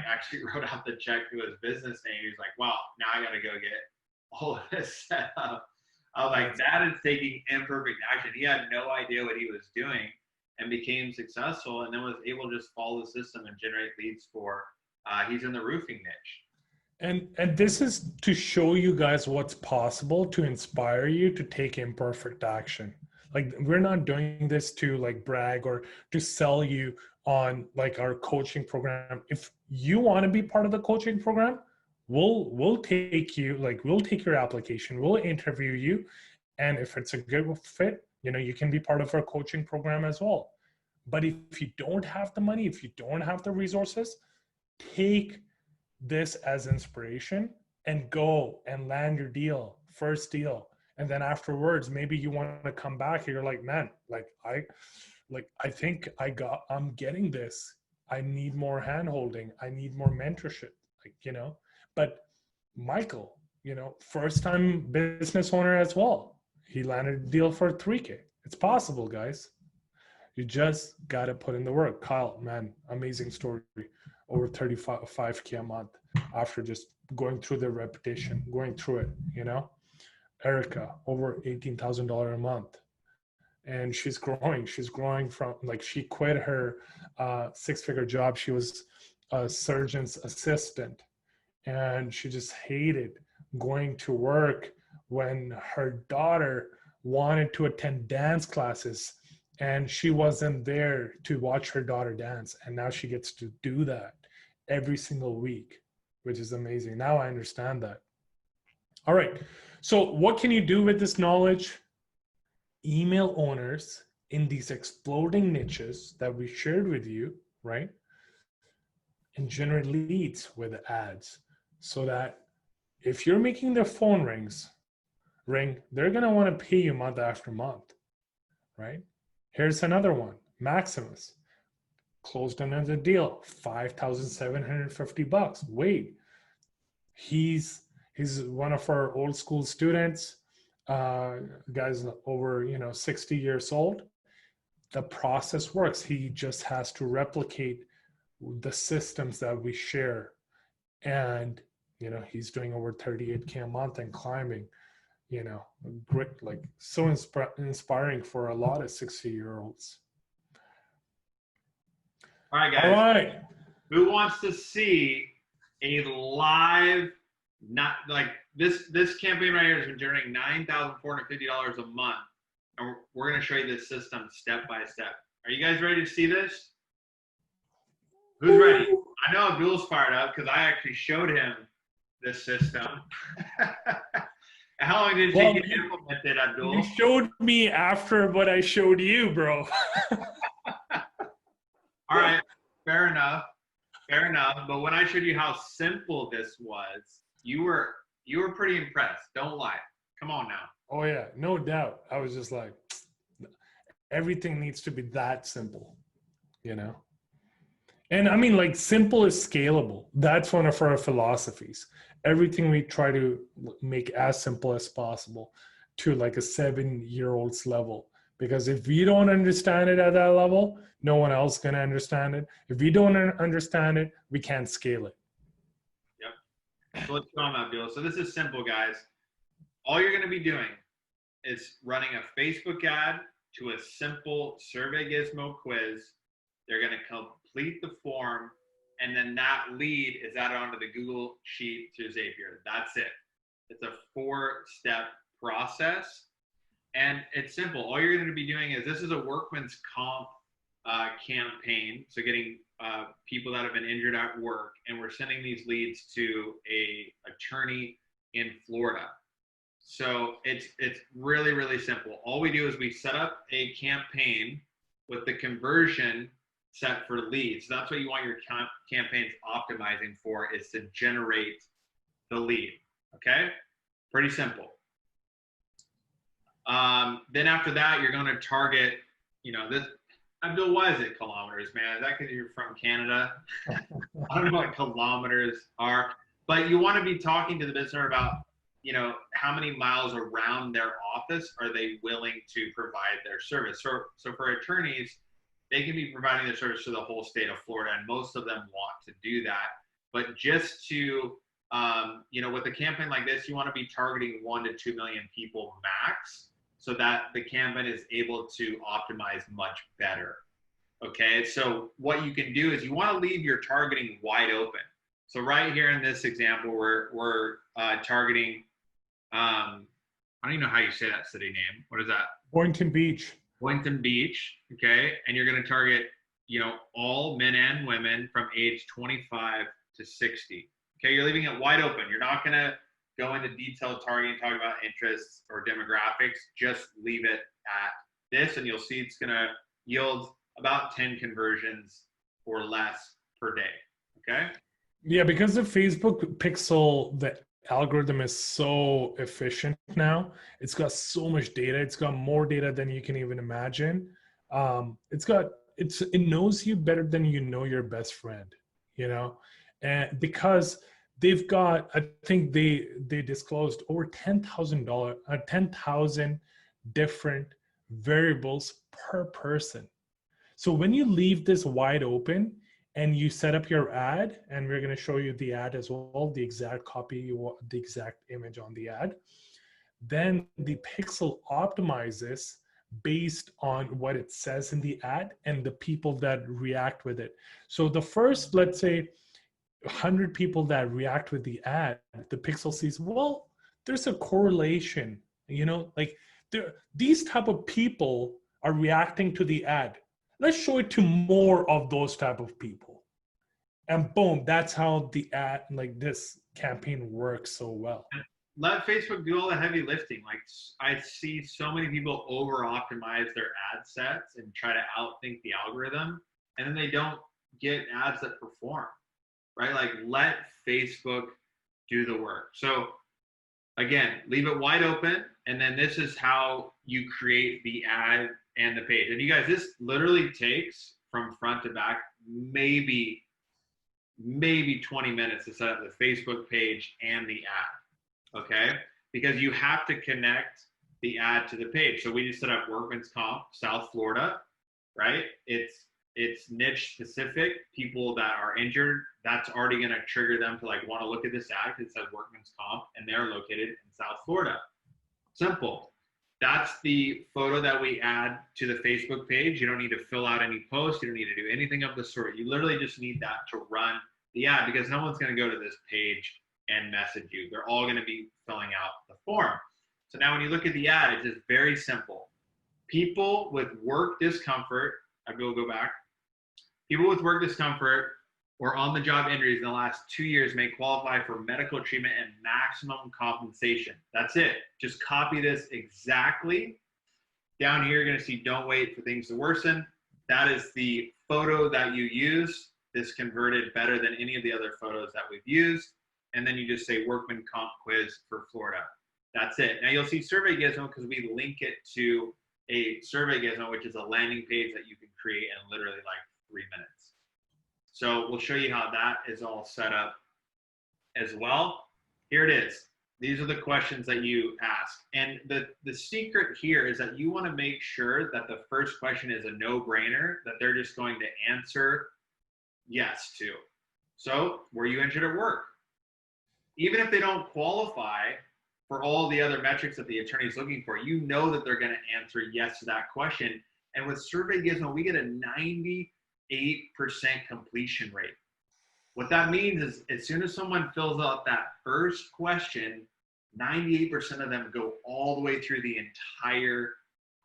actually wrote out the check to his business name. He was like, wow, now I got to go get all of this set up. I was like, that is taking imperfect action. He had no idea what he was doing and became successful, and then was able to just follow the system and generate leads for, he's in the roofing niche. And this is to show you guys what's possible, to inspire you to take imperfect action. Like, we're not doing this to brag or to sell you on our coaching program. If you want to be part of the coaching program, we'll take you, we'll take your application, we'll interview you. And if it's a good fit, you can be part of our coaching program as well. But if you don't have the money, if you don't have the resources, take this as inspiration and go and land your first deal. And then afterwards, maybe you want to come back and you're like, man, I think I'm getting this. I need more hand-holding. I need more mentorship, but Michael, first time business owner as well. He landed a deal for 3K. It's possible, guys. You just got to put in the work. Kyle, man, amazing story. Over 35K a month after just going through the repetition, going through it, Erica, over $18,000 a month. And she's growing. She's growing from, she quit her 6-figure job. She was a surgeon's assistant. And she just hated going to work when her daughter wanted to attend dance classes and she wasn't there to watch her daughter dance. And now she gets to do that every single week, which is amazing. Now I understand that. All right. So what can you do with this knowledge? Email owners in these exploding niches that we shared with you, right? And generate leads with ads, so that if you're making their phone ring, they're going to want to pay you month after month, right? Here's another one, Maximus. Closed another deal, $5,750. Wait, he's one of our old school students, guys over 60 years old. The process works. He just has to replicate the systems that we share, and he's doing over 38K a month and climbing. Great, so inspiring for a lot of 60-year-olds. All right, guys. All right. Who wants to see a live, this campaign right here has been generating $9,450 a month, and we're going to show you this system step by step. Are you guys ready to see this? Who's ready? I know Abdul's fired up because I actually showed him this system. How long did it Well, take you to implement it, you Abdul? showed me after what I showed you, bro. All right, fair enough. Fair enough. But when I showed you how simple this was, you were pretty impressed. Don't lie. Come on now. Oh yeah, no doubt. I was just like, everything needs to be that simple, you know? And I mean, like, simple is scalable. That's one of our philosophies. Everything we try to make as simple as possible to like a 7-year-old's level. Because if we don't understand it at that level, no one else can understand it. If we don't understand it, we can't scale it. Yep. So let's go on, Abdul. So this is simple, guys. All you're going to be doing is running a Facebook ad to a simple Survey Gizmo quiz. They're going to complete the form, and then that lead is added onto the Google Sheet to Zapier. That's it. It's a 4-step process, and it's simple. All you're going to be doing is, this is a workman's comp campaign, so getting people that have been injured at work, and we're sending these leads to a attorney in Florida. So it's really, really simple. All we do is we set up a campaign with the conversion set for leads. That's what you want your campaigns optimizing for, is to generate the lead. Okay? Pretty simple. Then after that, you're going to target, this. Abdul, why is it kilometers, man? Is that because you're from Canada? I don't know what kilometers are, but you want to be talking to the business owner about, how many miles around their office are they willing to provide their service. So for attorneys, they can be providing their service to the whole state of Florida, and most of them want to do that. But just to, with a campaign like this, you want to be targeting 1 to 2 million people max, so that the campaign is able to optimize much better. Okay, so what you can do is you want to leave your targeting wide open. So right here in this example, we're targeting, I don't even know how you say that city name. What is that? Boynton Beach. Boynton Beach, okay? And you're going to target, all men and women from age 25 to 60. Okay, you're leaving it wide open. You're not going to go into detailed targeting, talk about interests or demographics. Just leave it at this, and you'll see it's going to yield about 10 conversions or less per day, okay? Yeah, because the Facebook pixel, the algorithm is so efficient now. It's got so much data. It's got more data than you can even imagine. It knows you better than you know your best friend, and because they've got, I think they disclosed over $10,000 different variables per person. So when you leave this wide open and you set up your ad, and we're going to show you the ad as well, the exact copy, the exact image on the ad, then the pixel optimizes based on what it says in the ad and the people that react with it. So the first, let's say, 100 people that react with the ad, the pixel sees, well, there's a correlation, like these type of people are reacting to the ad. Let's show it to more of those type of people. And boom, that's how the ad, like this campaign works so well. Let Facebook do all the heavy lifting. Like, I see so many people over optimize their ad sets and try to outthink the algorithm, and then they don't get ads that perform, right? Like, let Facebook do the work. So again, leave it wide open, and then this is how you create the ad and the page. And you guys, this literally takes from front to back maybe 20 minutes to set up the Facebook page and the ad, okay? Because you have to connect the ad to the page. So we just set up workman's comp, South Florida, right? It's niche specific, people that are injured. That's already going to trigger them to want to look at this ad because it says workman's comp, and they're located in South Florida. Simple. That's the photo that we add to the Facebook page. You don't need to fill out any posts. You don't need to do anything of the sort. You literally just need that to run the ad, because no one's going to go to this page and message you. They're all going to be filling out the form. So now when you look at the ad, it's just very simple. People with work discomfort, I will go back. People with work discomfort or on-the-job injuries in the last 2 years may qualify for medical treatment and maximum compensation. That's it. Just copy this exactly. Down here, you're going to see don't wait for things to worsen. That is the photo that you use. This converted better than any of the other photos that we've used. And then you just say workman comp quiz for Florida. That's it. Now you'll see Survey Gizmo because we link it to a Survey Gizmo, which is a landing page that you can create in literally like 3 minutes. So we'll show you how that is all set up as well. Here it is. These are the questions that you ask. And the secret here is that you want to make sure that the first question is a no-brainer, that they're just going to answer yes to. So, were you injured at work? Even if they don't qualify for all the other metrics that the attorney is looking for, you know that they're going to answer yes to that question. And with Survey Gizmo, we get a 98% completion rate. What that means is as soon as someone fills out that first question, 98% of them go all the way through the entire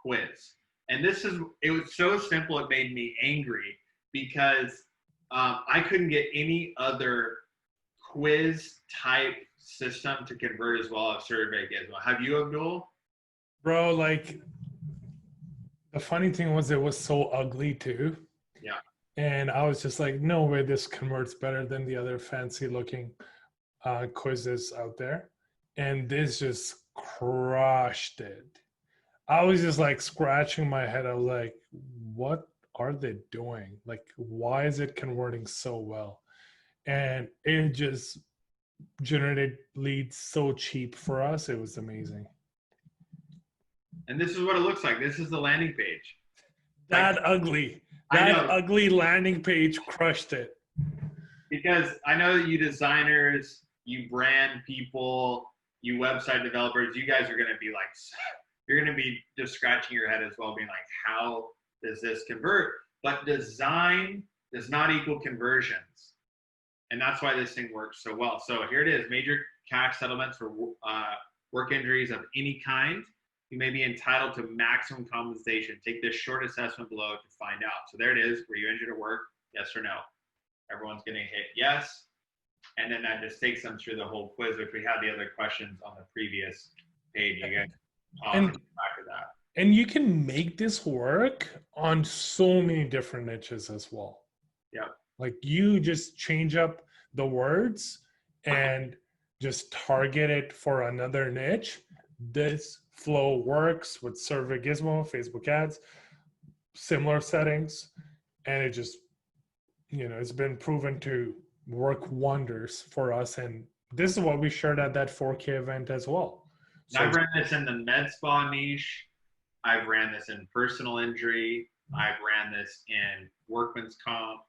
quiz. And it was so simple, it made me angry because I couldn't get any other quiz type system to convert as well as Survey Gizmo. Have you, Abdul? Bro, like, the funny thing was it was so ugly too. Yeah. And I was just like, no way this converts better than the other fancy looking quizzes out there. And this just crushed it. I was just like scratching my head. I was like, what are they doing? Like, why is it converting so well? And it just generated leads so cheap for us. It was amazing. And this is what it looks like. This is the landing page. That ugly landing page crushed it. Because I know that you designers, you brand people, you website developers, you guys are going to be like, you're going to be just scratching your head as well, being like, how does this convert? But design does not equal conversions. And that's why this thing works so well. So here it is, major cash settlements for work injuries of any kind. You may be entitled to maximum compensation. Take this short assessment below to find out. So there it is. Were you injured at work? Yes or no? Everyone's going to hit yes. And then that just takes them through the whole quiz, which we had the other questions on the previous page. You guys can back to that. And you can make this work on so many different niches as well. Yeah. Like you just change up the words and just target it for another niche. This flow works with Survey Gizmo, Facebook ads, similar settings. And it just, it's been proven to work wonders for us. And this is what we shared at that 4K event as well. So I've ran this in the med spa niche. I've ran this in personal injury. I've ran this in workman's comp.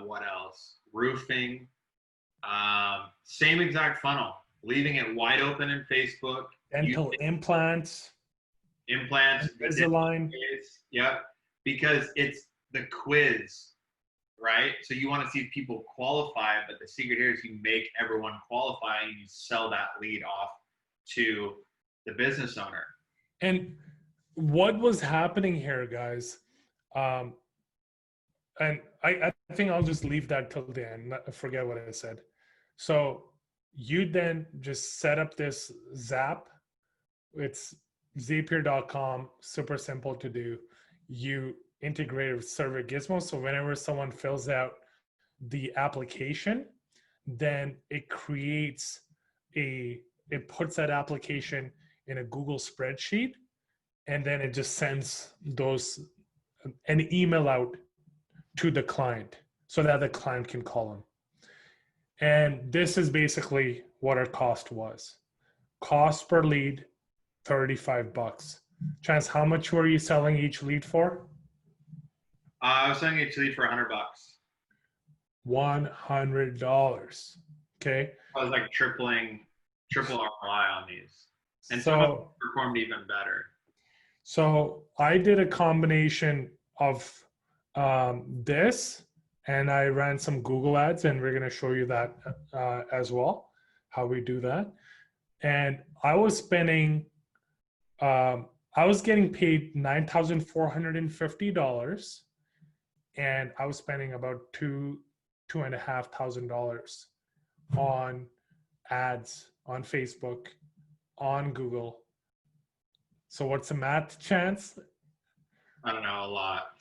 What else? Roofing. Same exact funnel. Leaving it wide open in Facebook. Dental implants. Invisalign. Yep. Because it's the quiz, right? So you want to see if people qualify, but the secret here is you make everyone qualify and you sell that lead off to the business owner. And what was happening here, guys, and I think I'll just leave that till the end, forget what I said. So you then just set up this Zap. It's Zapier.com, super simple to do. You integrate with Survey Gizmo, so whenever someone fills out the application, then it creates it puts that application in a Google spreadsheet, and then it just sends an email out to the client so that the client can call them. And this is basically what our cost was. Cost per lead, $35. Chance, how much were you selling each lead for? I was selling each lead for $100. $100. Okay. I was like triple ROI on these. And some of them performed even better. So I did a combination of this, and I ran some Google ads, and we're going to show you that as well, how we do that. And I was spending, I was getting paid $9,450, and I was spending about $2,500 on ads on Facebook, on Google. So what's the math, Chance? I don't know, a lot.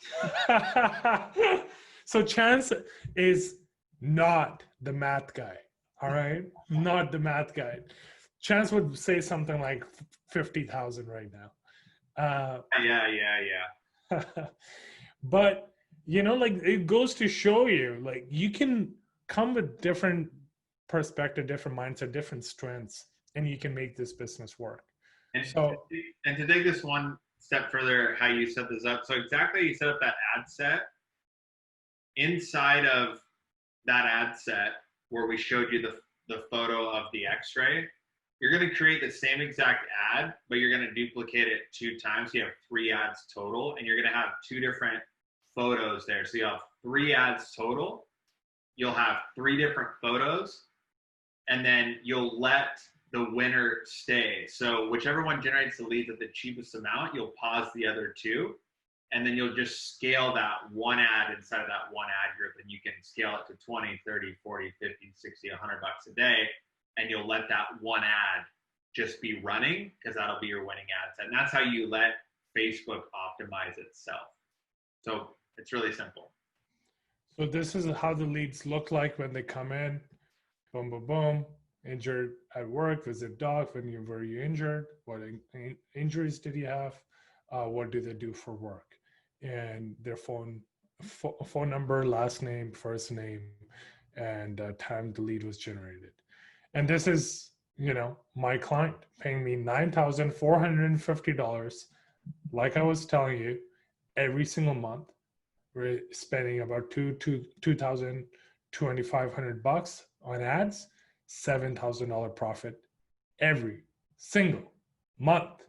So Chance is not the math guy. All right, not the math guy. Chance would say something like 50,000 right now. Yeah. But like it goes to show you, like you can come with different perspective, different mindset, different strengths, and you can make this business work. And So and to take this one step further, how you set this up. So exactly, you set up that ad set. Inside of that ad set, where we showed you the photo of the X-ray, you're going to create the same exact ad, but you're going to duplicate it 2 times. So you have 3 ads total, and you're going to have 2 different photos there. So you have 3 ads total. You'll have 3 different photos, and then you'll let the winner stay. So whichever one generates the leads at the cheapest amount, you'll pause the other 2, and then you'll just scale that one ad inside of that one ad group, and you can scale it to 20, 30, 40, 50, 60, 100 bucks a day, and you'll let that one ad just be running, because that'll be your winning ad set. And that's how you let Facebook optimize itself. So it's really simple. So this is how the leads look like when they come in. Boom, boom, boom. Injured at work, visit doc. When were you injured? What injuries did you have? What do they do for work? And their phone number, last name, first name, and time the lead was generated. And this is, my client paying me $9,450. Like I was telling you, every single month, we're spending about $2,500 on ads, $7,000 profit every single month.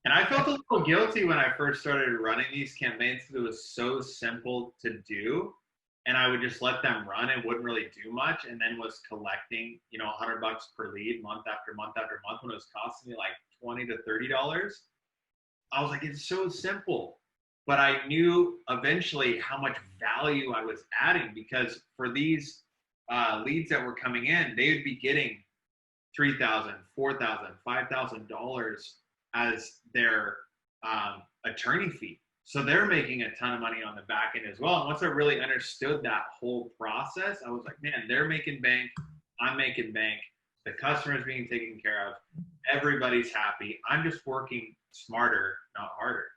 And I felt a little guilty when I first started running these campaigns, because it was so simple to do. And I would just let them run and wouldn't really do much, and then was collecting, $100 per lead month after month after month, when it was costing me like $20 to $30. I was like, it's so simple. But I knew eventually how much value I was adding, because for these leads that were coming in, they would be getting $3,000, $4,000, $5,000 as their attorney fee. So they're making a ton of money on the back end as well. And once I really understood that whole process, I was like, man, they're making bank. I'm making bank. The customer's being taken care of. Everybody's happy. I'm just working smarter, not harder.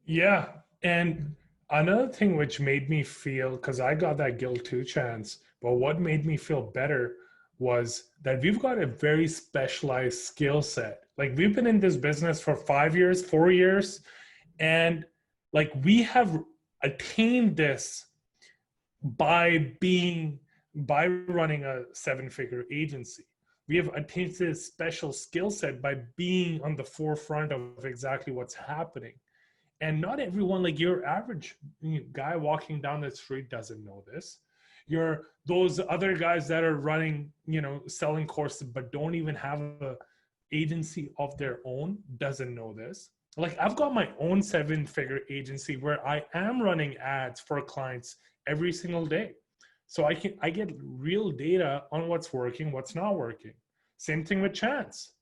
Yeah. And another thing which made me feel, because I got that guilt too, Chance, but what made me feel better was that we've got a very specialized skill set. Like we've been in this business for 5 years, 4 years, and like we have attained this by running a 7-figure agency. We have attained this special skill set by being on the forefront of exactly what's happening. And not everyone, like your average guy walking down the street, doesn't know this. Those other guys that are running, selling courses, but don't even have a agency of their own, doesn't know this. Like I've got my own 7-figure agency where I am running ads for clients every single day. So I get real data on what's working, what's not working. Same thing with Chance,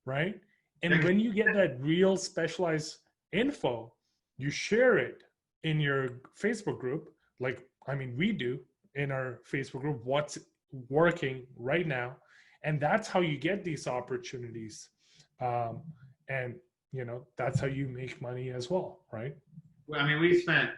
right? And when you get that real specialized info, you share it in your Facebook group. We do in our Facebook group, what's working right now. And that's how you get these opportunities. And that's how you make money as well, right? I mean, we spent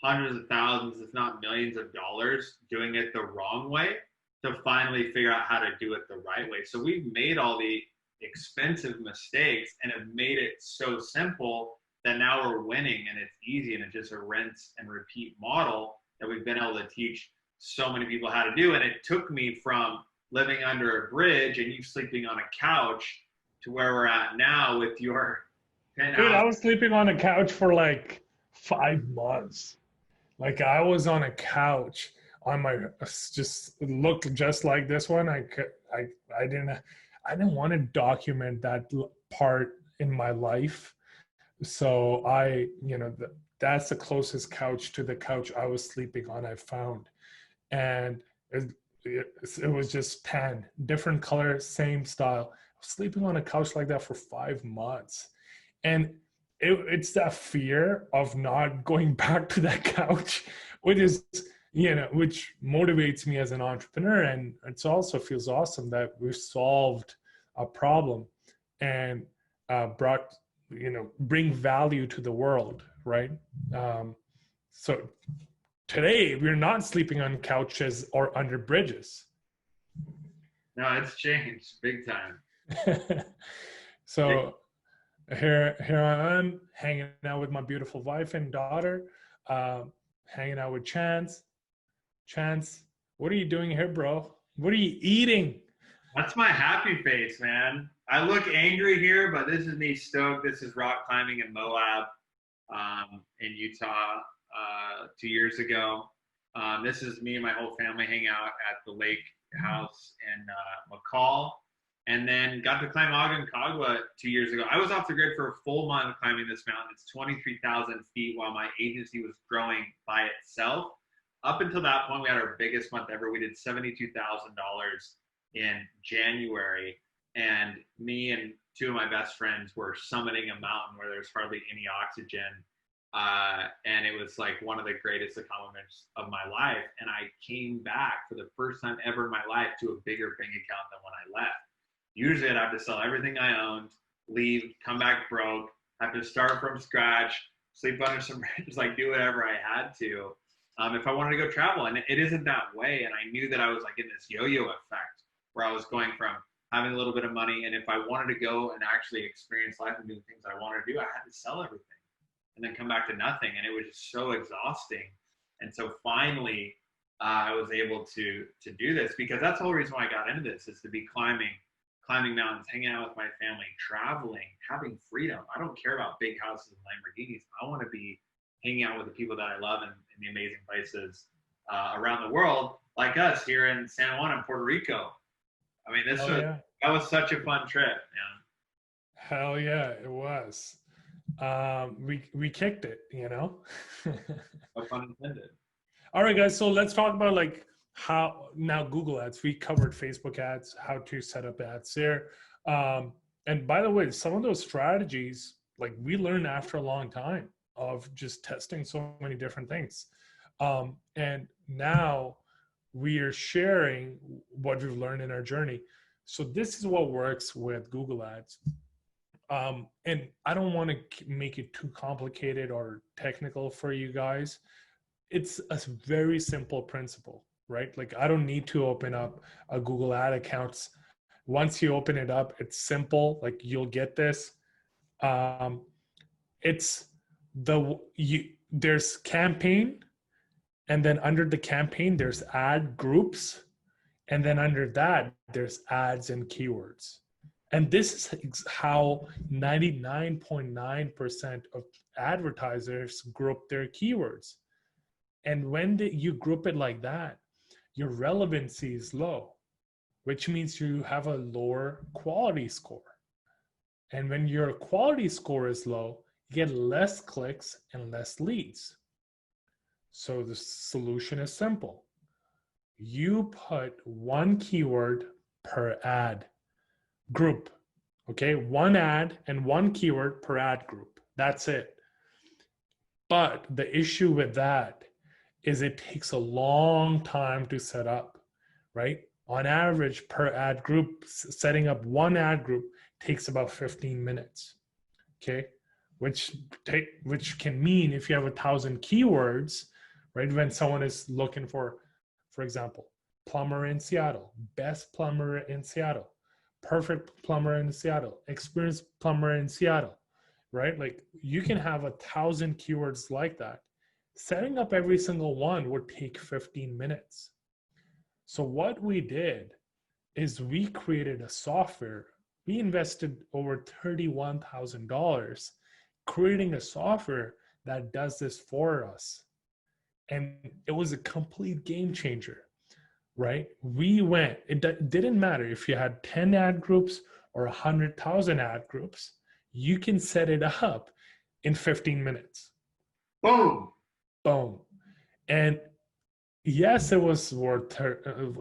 hundreds of thousands, if not millions of dollars doing it the wrong way to finally figure out how to do it the right way. So we've made all the expensive mistakes and have made it so simple that now we're winning, and it's easy, and it's just a rinse and repeat model that we've been able to teach so many people how to do. And it took me from living under a bridge and you sleeping on a couch to where we're at now with your penthouse. Dude, I was sleeping on a couch for like 5 months. Like I was on a couch on my, just looked just like this one. I didn't want to document that part in my life. So that's the closest couch to the couch I was sleeping on I found. and it was just tan, different color, same style. I was sleeping on a couch like that for 5 months. And it's that fear of not going back to that couch, which is, which motivates me as an entrepreneur. And it also feels awesome that we've solved a problem and brought, bring value to the world, right? So today we're not sleeping on couches or under bridges. No, it's changed big time. So here I am hanging out with my beautiful wife and daughter, hanging out with Chance. Chance, what are you doing here, bro? What are you eating? That's my happy face, man. I look angry here, but this is me stoked. This is rock climbing in Moab, in Utah, 2 years ago. This is me and my whole family hang out at the lake house in McCall, and then got to climb Aconcagua 2 years ago. I was off the grid for a full month climbing this mountain. It's 23,000 feet while my agency was growing by itself. Up until that point, we had our biggest month ever. We did $72,000 in January, and me and two of my best friends were summiting a mountain where there's hardly any oxygen. And it was like one of the greatest accomplishments of my life. And I came back for the first time ever in my life to a bigger bank account than when I left. Usually I'd have to sell everything I owned, leave, come back broke, have to start from scratch, sleep under some bridges, like do whatever I had to if I wanted to go travel. And it isn't that way. And I knew that I was like in this yo-yo effect where I was going from having a little bit of money, and if I wanted to go and actually experience life and do the things that I wanted to do, I had to sell everything and then come back to nothing. And it was just so exhausting. And so finally, I was able to do this, because that's the whole reason why I got into this, is to be climbing mountains, hanging out with my family, traveling, having freedom. I don't care about big houses and Lamborghinis. I want to be hanging out with the people that I love in the amazing places around the world, like us here in San Juan and Puerto Rico. I mean, that was such a fun trip, man. Hell yeah, it was. We kicked it, No pun intended. All right, guys. So let's talk about like how now Google ads. We covered Facebook ads, how to set up ads there. And by the way, some of those strategies, like we learned after a long time of just testing so many different things. And now we are sharing what we've learned in our journey. So this is what works with Google ads. And I don't want to make it too complicated or technical for you guys. It's a very simple principle, right? Like I don't need to open up a Google ad account. Once you open it up, it's simple. Like you'll get this. It's there's campaign, and then under the campaign, there's ad groups. And then under that, there's ads and keywords. And this is how 99.9% of advertisers group their keywords. And when you group it like that, your relevancy is low, which means you have a lower quality score. And when your quality score is low, you get less clicks and less leads. So the solution is simple. You put one keyword per ad group, okay? One ad and one keyword per ad group. That's it. But the issue with that is it takes a long time to set up, right? On average, per ad group, setting up one ad group takes about 15 minutes, okay? Which can mean if you have 1,000 keywords, right? When someone is looking for example, plumber in Seattle, best plumber in Seattle, perfect plumber in Seattle, experienced plumber in Seattle, right? Like you can have 1,000 keywords like that. Setting up every single one would take 15 minutes. So what we did is we created a software. We invested over $31,000 creating a software that does this for us. And it was a complete game changer, right? It didn't matter if you had 10 ad groups or 100,000 ad groups, you can set it up in 15 minutes. Boom. Boom. And yes, it was worth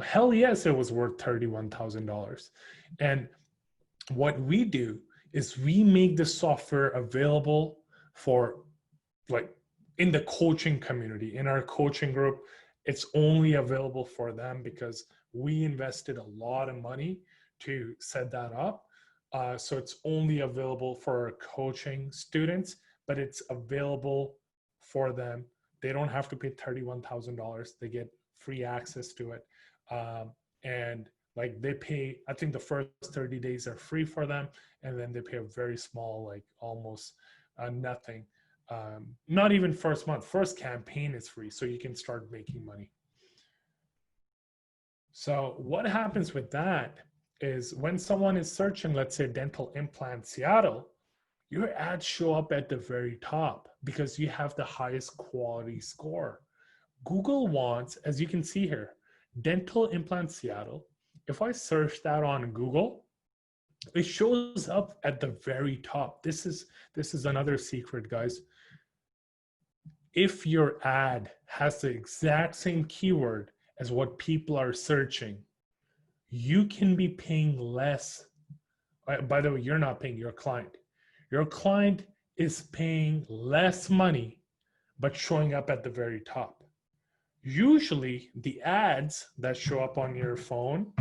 hell yes, it was worth $31,000. And what we do is we make the software available for, like, in the coaching community, in our coaching group. It's only available for them because we invested a lot of money to set that up. So it's only available for our coaching students, but it's available for them. They don't have to pay $31,000. They get free access to it. And like they pay, I think the first 30 days are free for them. And then they pay a very small, like almost nothing. Not even first month, first campaign is free. So you can start making money. So what happens with that is when someone is searching, let's say dental implant Seattle, your ads show up at the very top because you have the highest quality score. Google wants, as you can see here, dental implant Seattle. If I search that on Google, it shows up at the very top. This is another secret, guys. If your ad has the exact same keyword as what people are searching, you can be paying less. By the way, you're not paying your client. Your client is paying less money, but showing up at the very top. Usually, the ads that show up on your phone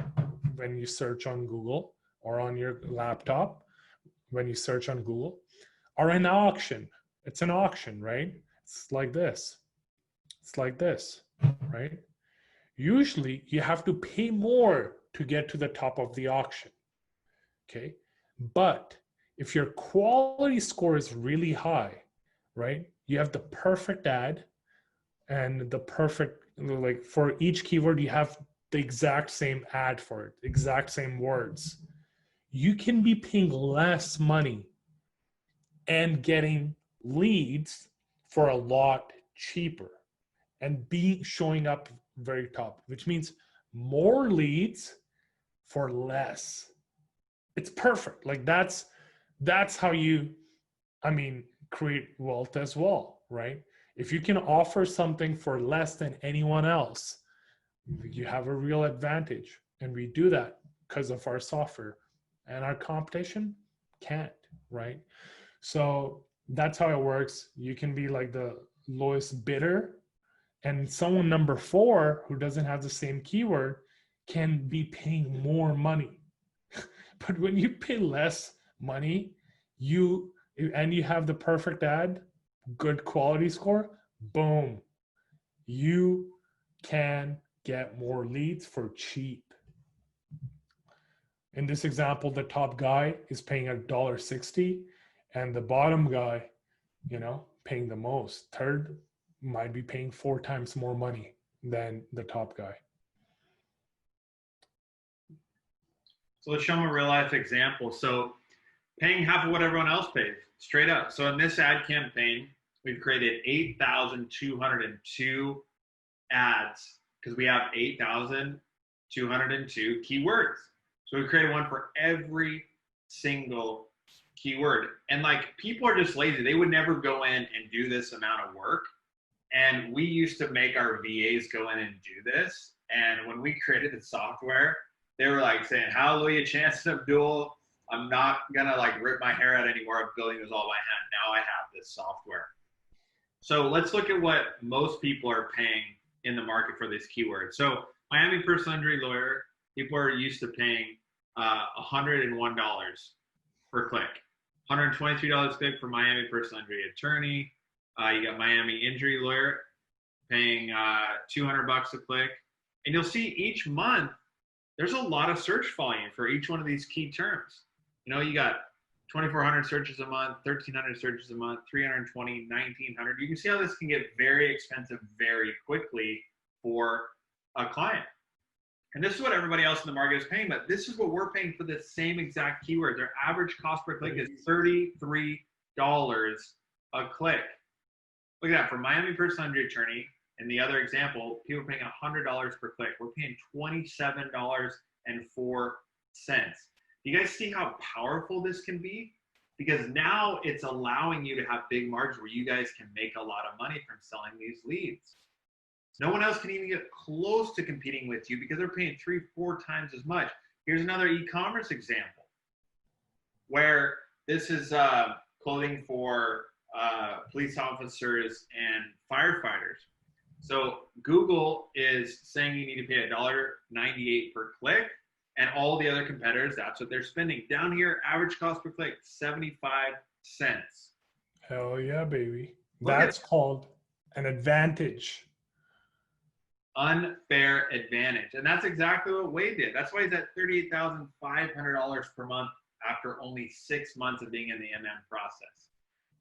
when you search on Google, or on your laptop when you search on Google, are an auction. It's an auction, right? It's like this. It's like this, right? Usually, you have to pay more to get to the top of the auction. Okay. But if your quality score is really high, right? You have the perfect ad and the perfect, like for each keyword, you have the exact same ad for it, exact same words. You can be paying less money and getting leads for a lot cheaper and be showing up very top, which means more leads for less. It's perfect. Like that's how you, I mean, create wealth as well, right? If you can offer something for less than anyone else, you have a real advantage. And we do that because of our software, and our competition can't, right? So that's how it works. You can be like the lowest bidder, and someone number 4 who doesn't have the same keyword can be paying more money. But when you pay less money, you and you have the perfect ad, good quality score, boom, you can get more leads for cheap. In this example, the top guy is paying $1.60, and the bottom guy, paying the most. Third might be paying 4 times more money than the top guy. So let's show them a real life example. So paying half of what everyone else pays, straight up. So in this ad campaign, we've created 8,202 ads because we have 8,202 keywords. So we created one for every single keyword. And like people are just lazy. They would never go in and do this amount of work. And we used to make our VAs go in and do this. And when we created the software, they were like saying, hallelujah, Chance Abdul, I'm not gonna like rip my hair out anymore of building this all by hand. Now I have this software. So let's look at what most people are paying in the market for this keyword. So Miami personal injury lawyer, people are used to paying $101 per click. $123 click for Miami personal injury attorney. You got Miami injury lawyer paying $200 a click. And you'll see each month there's a lot of search volume for each one of these key terms. You got 2,400 searches a month, 1,300 searches a month, 320, 1,900. You can see how this can get very expensive very quickly for a client. And this is what everybody else in the market is paying, but this is what we're paying for the same exact keyword. Their average cost per click is $33 a click. Look at that. For Miami personal injury attorney, in the other example, people are paying $100 per click. We're paying $27.04. Do you guys see how powerful this can be? Because now it's allowing you to have big margins where you guys can make a lot of money from selling these leads. No one else can even get close to competing with you because they're paying 3-4 times as much. Here's another e-commerce example where this is clothing for police officers and firefighters. So Google is saying you need to pay $1.98 per click, and all the other competitors, that's what they're spending. Down here, average cost per click, 75 cents. Hell yeah, baby. Look That's at called an advantage. unfair advantage. And that's exactly what Wade did. That's why he's at $38,500 per month after only 6 months of being in the MM process.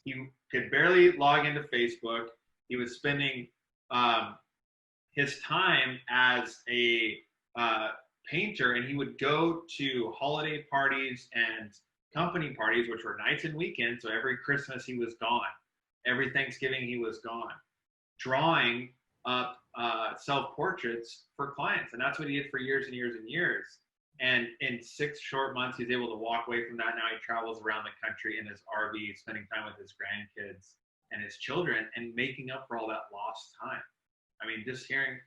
He could barely log into Facebook. He was spending his time as a painter, and he would go to holiday parties and company parties, which were nights and weekends. So every Christmas he was gone. Every Thanksgiving he was gone, drawing up self-portraits for clients. And that's what he did for years and years and years. And in 6 short months, he's able to walk away from that. Now he travels around the country in his RV, spending time with his grandkids and his children and making up for all that lost time. I mean, just hearing,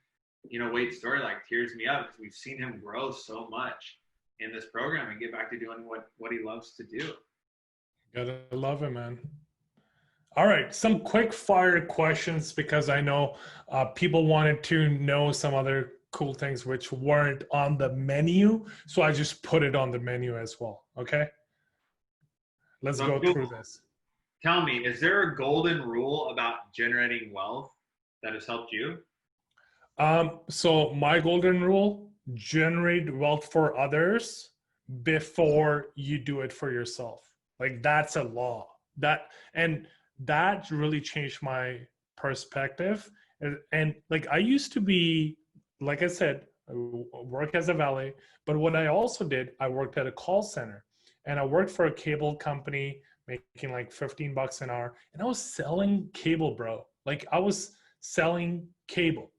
Wade's story like tears me up because we've seen him grow so much in this program and get back to doing what he loves to do. Gotta love it, man. All right, some quick fire questions because I know people wanted to know some other cool things which weren't on the menu. So I just put it on the menu as well. Okay. Let's go through this. Tell me, is there a golden rule about generating wealth that has helped you? So my golden rule, generate wealth for others before you do it for yourself. Like that's a law. That really changed my perspective. And like I used to be, like I said, I work as a valet, but what I also did, I worked at a call center and I worked for a cable company making like $15 an hour, and I was selling cable, bro. Like I was selling cable.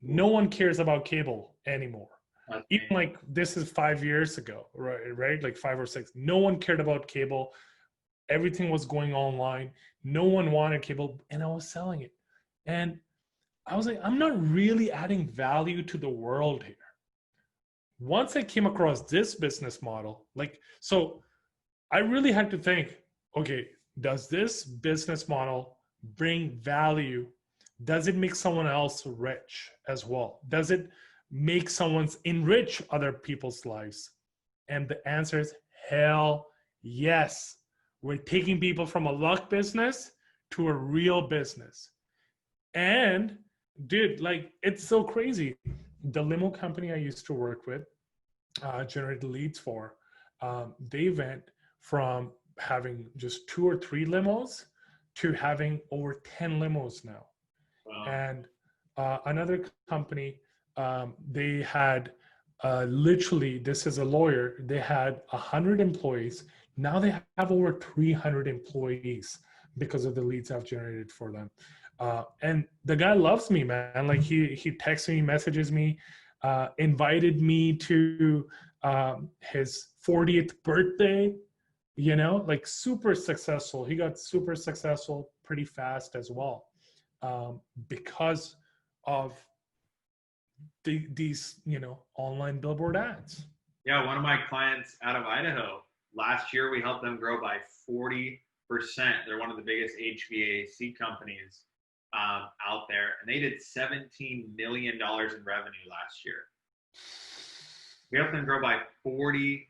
No one cares about cable anymore. Okay. Even like this is 5 years ago, right? Like 5 or 6. No one cared about cable. Everything was going online. No one wanted cable, and I was selling it. And I was like, I'm not really adding value to the world here. Once I came across this business model, so I really had to think, okay, does this business model bring value? Does it make someone else rich as well? Does it make someone's enrich other people's lives? And the answer is hell yes. We're taking people from a luck business to a real business. And dude, like it's so crazy. The limo company I used to work with, generate leads for, they went from having just 2 or 3 limos to having over 10 limos now. Wow. And another company, they had literally, this is a lawyer, they had 100 employees. Now they have over 300 employees because of the leads I've generated for them. And the guy loves me, man. Like he texts me, messages me, invited me to his 40th birthday, like super successful. He got super successful pretty fast as well, because of these, online billboard ads. Yeah, one of my clients out of Idaho, last year we helped them grow by 40%. They're one of the biggest HVAC companies out there, and they did $17 million in revenue last year. We helped them grow by 40%,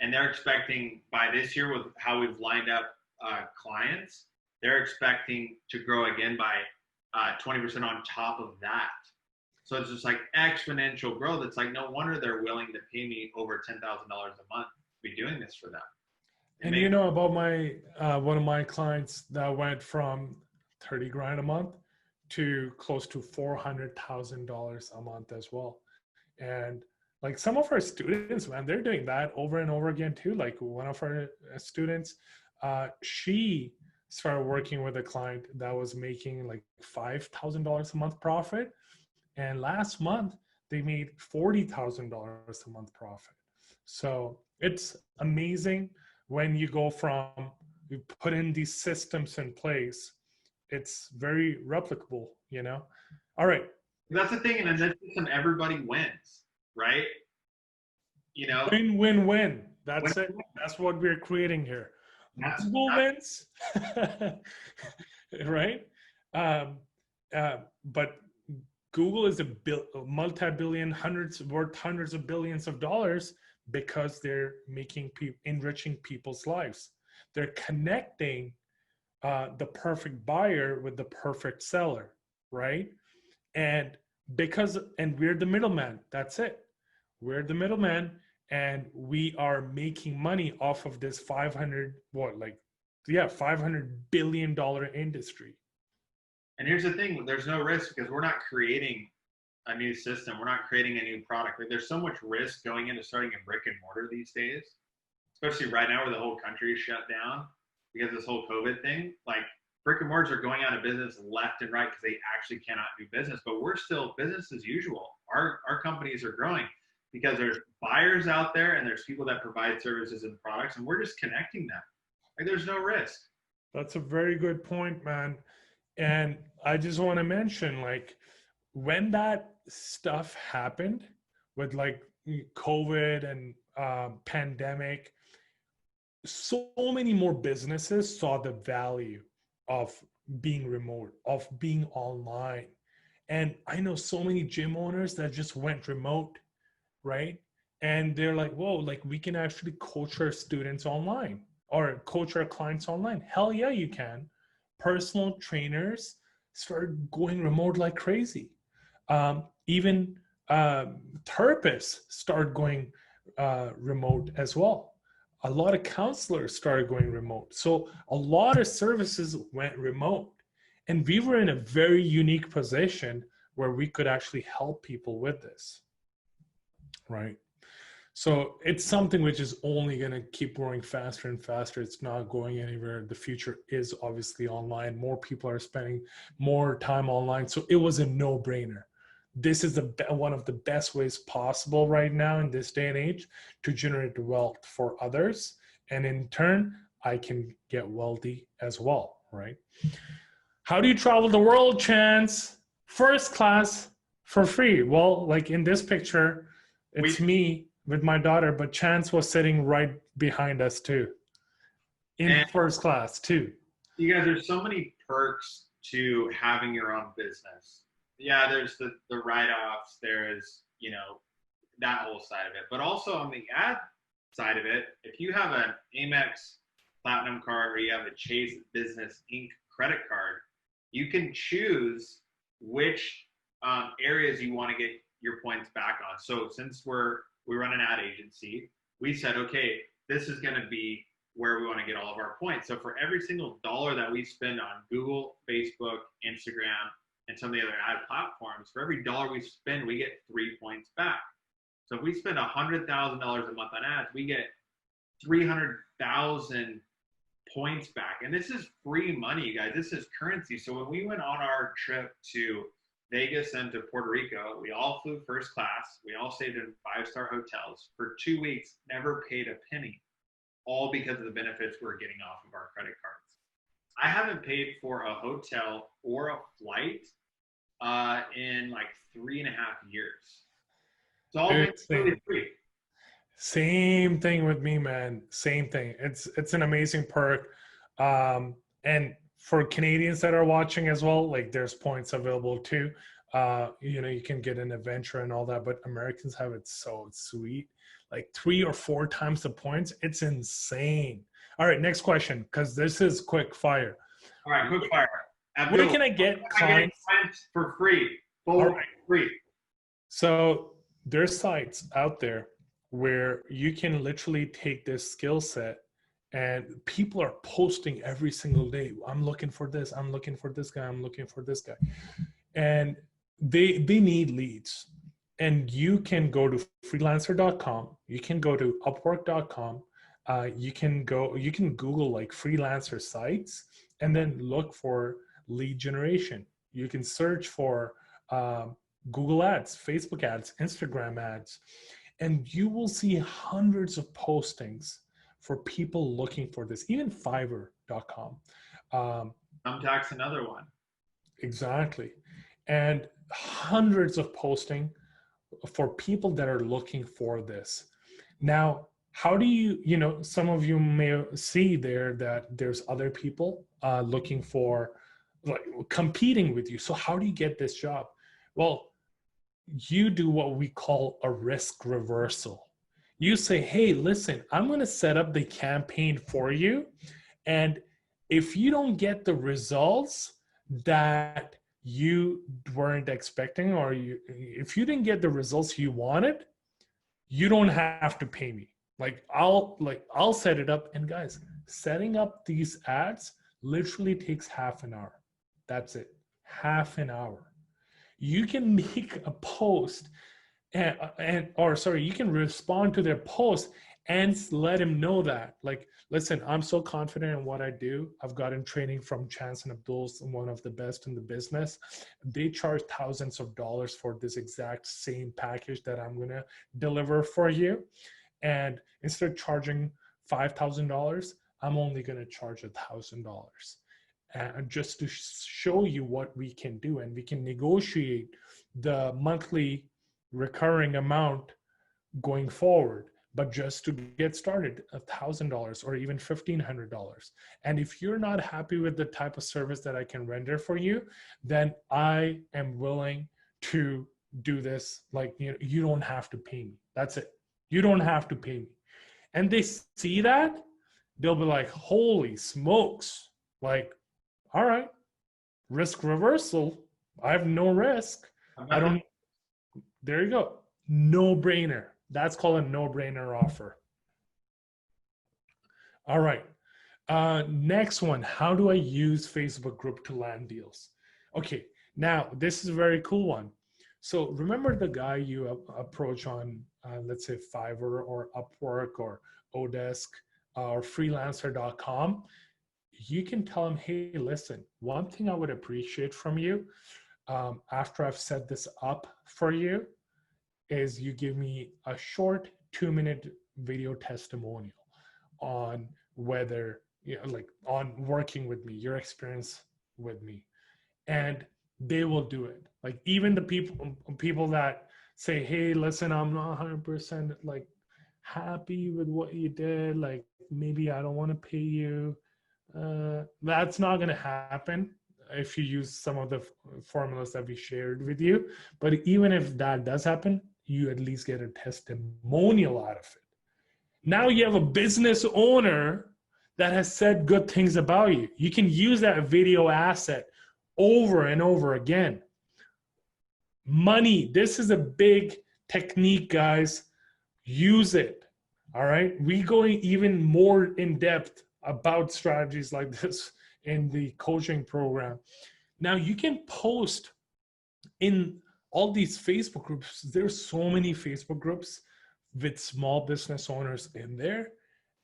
and they're expecting by this year, with how we've lined up clients, they're expecting to grow again by 20% on top of that. So it's just like exponential growth. It's like no wonder they're willing to pay me over $10,000 a month to be doing this for them. And about my one of my clients that went from 30 grand a month to close to $400,000 a month as well. And like some of our students, man, they're doing that over and over again too. Like one of our students, she started working with a client that was making like $5,000 a month profit. And last month they made $40,000 a month profit. So it's amazing when you go from, you put in these systems in place, it's very replicable, All right. That's the thing, and in this system, everybody wins, right? You know, Win, win, win. when, That's it. That's what we're creating here. that's Google wins, right? Um, but Google is a multi-billion, worth hundreds of billions of dollars because they're making enriching people's lives. They're connecting the perfect buyer with the perfect seller, right? And and we're the middleman. That's it. We're the middleman, and we are making money off of this 500 billion-dollar industry. and here's the thing: there's no risk because we're not creating a new system. We're not creating a new product. Like, there's so much risk going into starting a brick and mortar these days, especially right now where the whole country is shut down because of this whole COVID thing. Like, brick and mortars are going out of business left and right because they actually cannot do business. But we're still business as usual. Our companies are growing because there's buyers out there and there's people that provide services and products, and we're just connecting them. Like, there's no risk. That's a very good point, man. And I just want to mention, like, when that stuff happened with like COVID and pandemic, so many more businesses saw the value of being remote, of being online. And I know so many gym owners that just went remote, right? And they're like, whoa, like we can actually coach our students online or coach our clients online. Hell yeah, you can. Personal trainers started going remote like crazy. Even therapists started going remote as well. A lot of counselors started going remote. So a lot of services went remote. And we were in a very unique position where we could actually help people with this, right? So it's something which is only going to keep growing faster and faster. It's not going anywhere. The future is obviously online. More people are spending more time online. So it was a no-brainer. This is one of the best ways possible right now in this day and age to generate wealth for others. And in turn, I can get wealthy as well, right? How do you travel the world, Chance? First class for free. Well, like in this picture, it's me with my daughter, but Chance was sitting right behind us too, in first class too. You guys, there's so many perks to having your own business. Yeah, there's the write-offs, there's, that whole side of it. But also on the ad side of it, if you have an Amex Platinum card or you have a Chase Business Inc. credit card, you can choose which areas you want to get your points back on. So since we run an ad agency, we said, okay, this is going to be where we want to get all of our points. So for every single dollar that we spend on Google, Facebook, Instagram, and some of the other ad platforms, for every dollar we spend, we get 3 points back. So if we spend $100,000 a month on ads, we get 300,000 points back. And this is free money, you guys. This is currency. So when we went on our trip to Vegas and to Puerto Rico, we all flew first class. We all stayed in 5-star hotels for 2 weeks, never paid a penny, all because of the benefits we're getting off of our credit cards. I haven't paid for a hotel or a flight in like 3.5 years. It's all been really free. Same thing with me, man. Same thing. It's an amazing perk. And for Canadians that are watching as well, like there's points available too. You can get an adventure and all that, but Americans have it so sweet. Like 3 or 4 times the points. It's insane. All right, next question, because this is quick fire. All right, quick fire. Where can I get clients for free? All right. Free. So there's sites out there where you can literally take this skill set, and people are posting every single day. I'm looking for this. I'm looking for this guy. I'm looking for this guy. And they need leads. And you can go to freelancer.com. You can go to upwork.com. You can Google like freelancer sites and then look for lead generation. You can search for Google ads, Facebook ads, Instagram ads, and you will see hundreds of postings for people looking for this, even Fiverr.com. Thumbtack's another one. Exactly. And hundreds of posting for people that are looking for this. Now, how do you, some of you may see there that there's other people looking for, like, competing with you. So how do you get this job? Well, you do what we call a risk reversal. You say, hey, listen, I'm going to set up the campaign for you. And if you don't get the results that you weren't expecting, or if you didn't get the results you wanted, you don't have to pay me. I'll set it up. And guys, setting up these ads literally takes half an hour. That's it. Half an hour. You can make a post you can respond to their post and let him know that, like, listen, I'm so confident in what I do. I've gotten training from Chance and Abdul's, one of the best in the business. They charge thousands of dollars for this exact same package that I'm going to deliver for you. And instead of charging $5,000, I'm only going to charge $1,000. And just to show you what we can do, and we can negotiate the monthly recurring amount going forward. But just to get started, $1,000 or even $1,500. And if you're not happy with the type of service that I can render for you, then I am willing to do this. Like, you don't have to pay me. That's it. You don't have to pay me. And they see that, they'll be like, holy smokes. Like, all right, risk reversal. I have no risk. I don't. There you go. No brainer. That's called a no-brainer offer. All right. Next one. How do I use Facebook group to land deals? Okay. Now, this is a very cool one. So remember the guy you approach on, let's say, Fiverr or Upwork or Odesk or freelancer.com. You can tell them, hey, listen, one thing I would appreciate from you after I've set this up for you is you give me a short 2-minute video testimonial on whether, like, on working with me, your experience with me. And they will do it. Like, even the people that say, hey, listen, I'm not 100% like happy with what you did. Like, maybe I don't want to pay you. That's not going to happen if you use some of the formulas that we shared with you. But even if that does happen, you at least get a testimonial out of it. Now you have a business owner that has said good things about you. You can use that video asset over and over again. Money. This is a big technique, guys. Use it. All right. We go even more in depth about strategies like this in the coaching program. Now you can post in all these Facebook groups. There's so many Facebook groups with small business owners in there.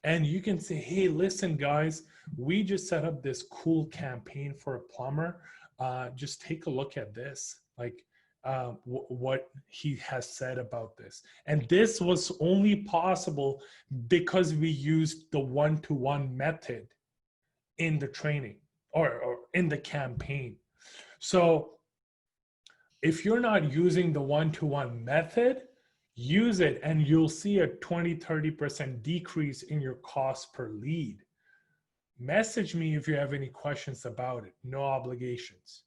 And you can say, hey, listen, guys, we just set up this cool campaign for a plumber. Just take a look at this, like what he has said about this. And this was only possible because we used the one-to-one method in the training or in the campaign. So if you're not using the one-to-one method, use it and you'll see a 20-30% decrease in your cost per lead. Message me if you have any questions about it. No obligations.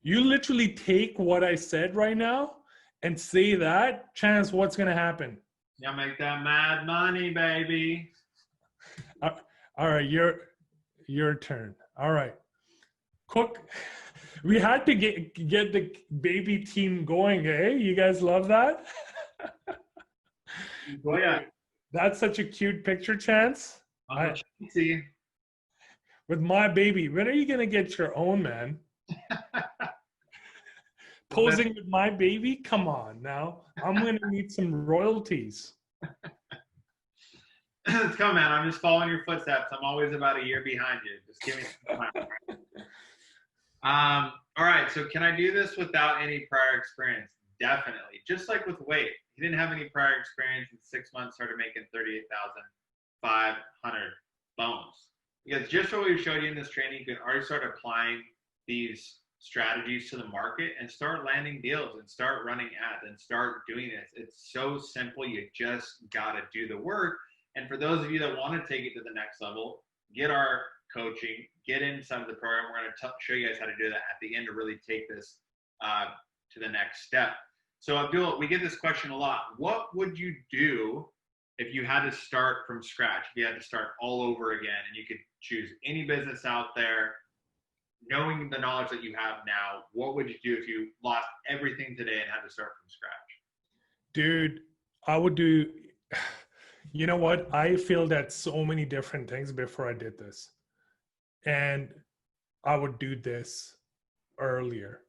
You literally take what I said right now and say that, Chance, what's going to happen? You'll make that mad money, baby. All right, your turn. All right. Cook. We had to get the baby team going, eh? You guys love that? Oh, yeah. That's such a cute picture, Chance. See. With my baby. When are you going to get your own, man? Posing with my baby? Come on now. I'm going to need some royalties. It's coming, man. I'm just following your footsteps. I'm always about a year behind you. Just give me some time. All right. So can I do this without any prior experience? Definitely. Just like with weight. He didn't have any prior experience. In 6 months, started making 38,500 bones. Because just what we showed you in this training, you can already start applying these strategies to the market and start landing deals and start running ads and start doing this. It's so simple. You just got to do the work. And for those of you that want to take it to the next level, get our coaching, get inside of the program. We're going to show you guys how to do that at the end to really take this to the next step. So Abdul, we get this question a lot. What would you do if you had to start from scratch, if you had to start all over again and you could choose any business out there, knowing the knowledge that you have now, what would you do if you lost everything today and had to start from scratch? Dude, I would do, you know what? I feel that so many different things before I did this. And I would do this earlier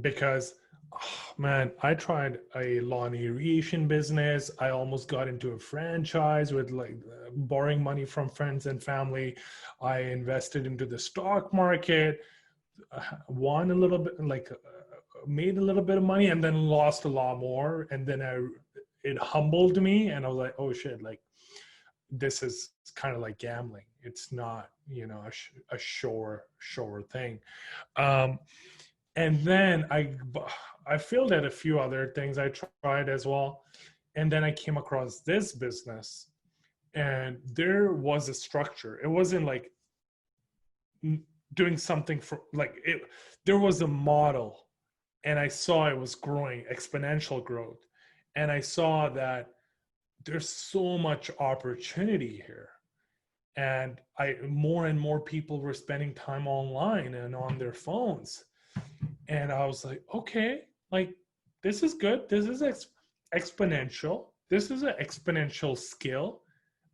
because, oh, man, I tried a lawn irrigation business. I almost got into a franchise with like borrowing money from friends and family. I invested into the stock market, won a little bit, like made a little bit of money, and then lost a lot more. And then it humbled me, and I was like, oh shit, like this is kind of like gambling. It's not, you know, a sure thing. And then I failed at a few other things I tried as well. And then I came across this business, and there was a structure. It wasn't like doing something for like it. There was a model, and I saw it was growing, exponential growth. And I saw that there's so much opportunity here. And more and more people were spending time online and on their phones. And I was like, okay, like this is good. This is exponential. This is an exponential skill.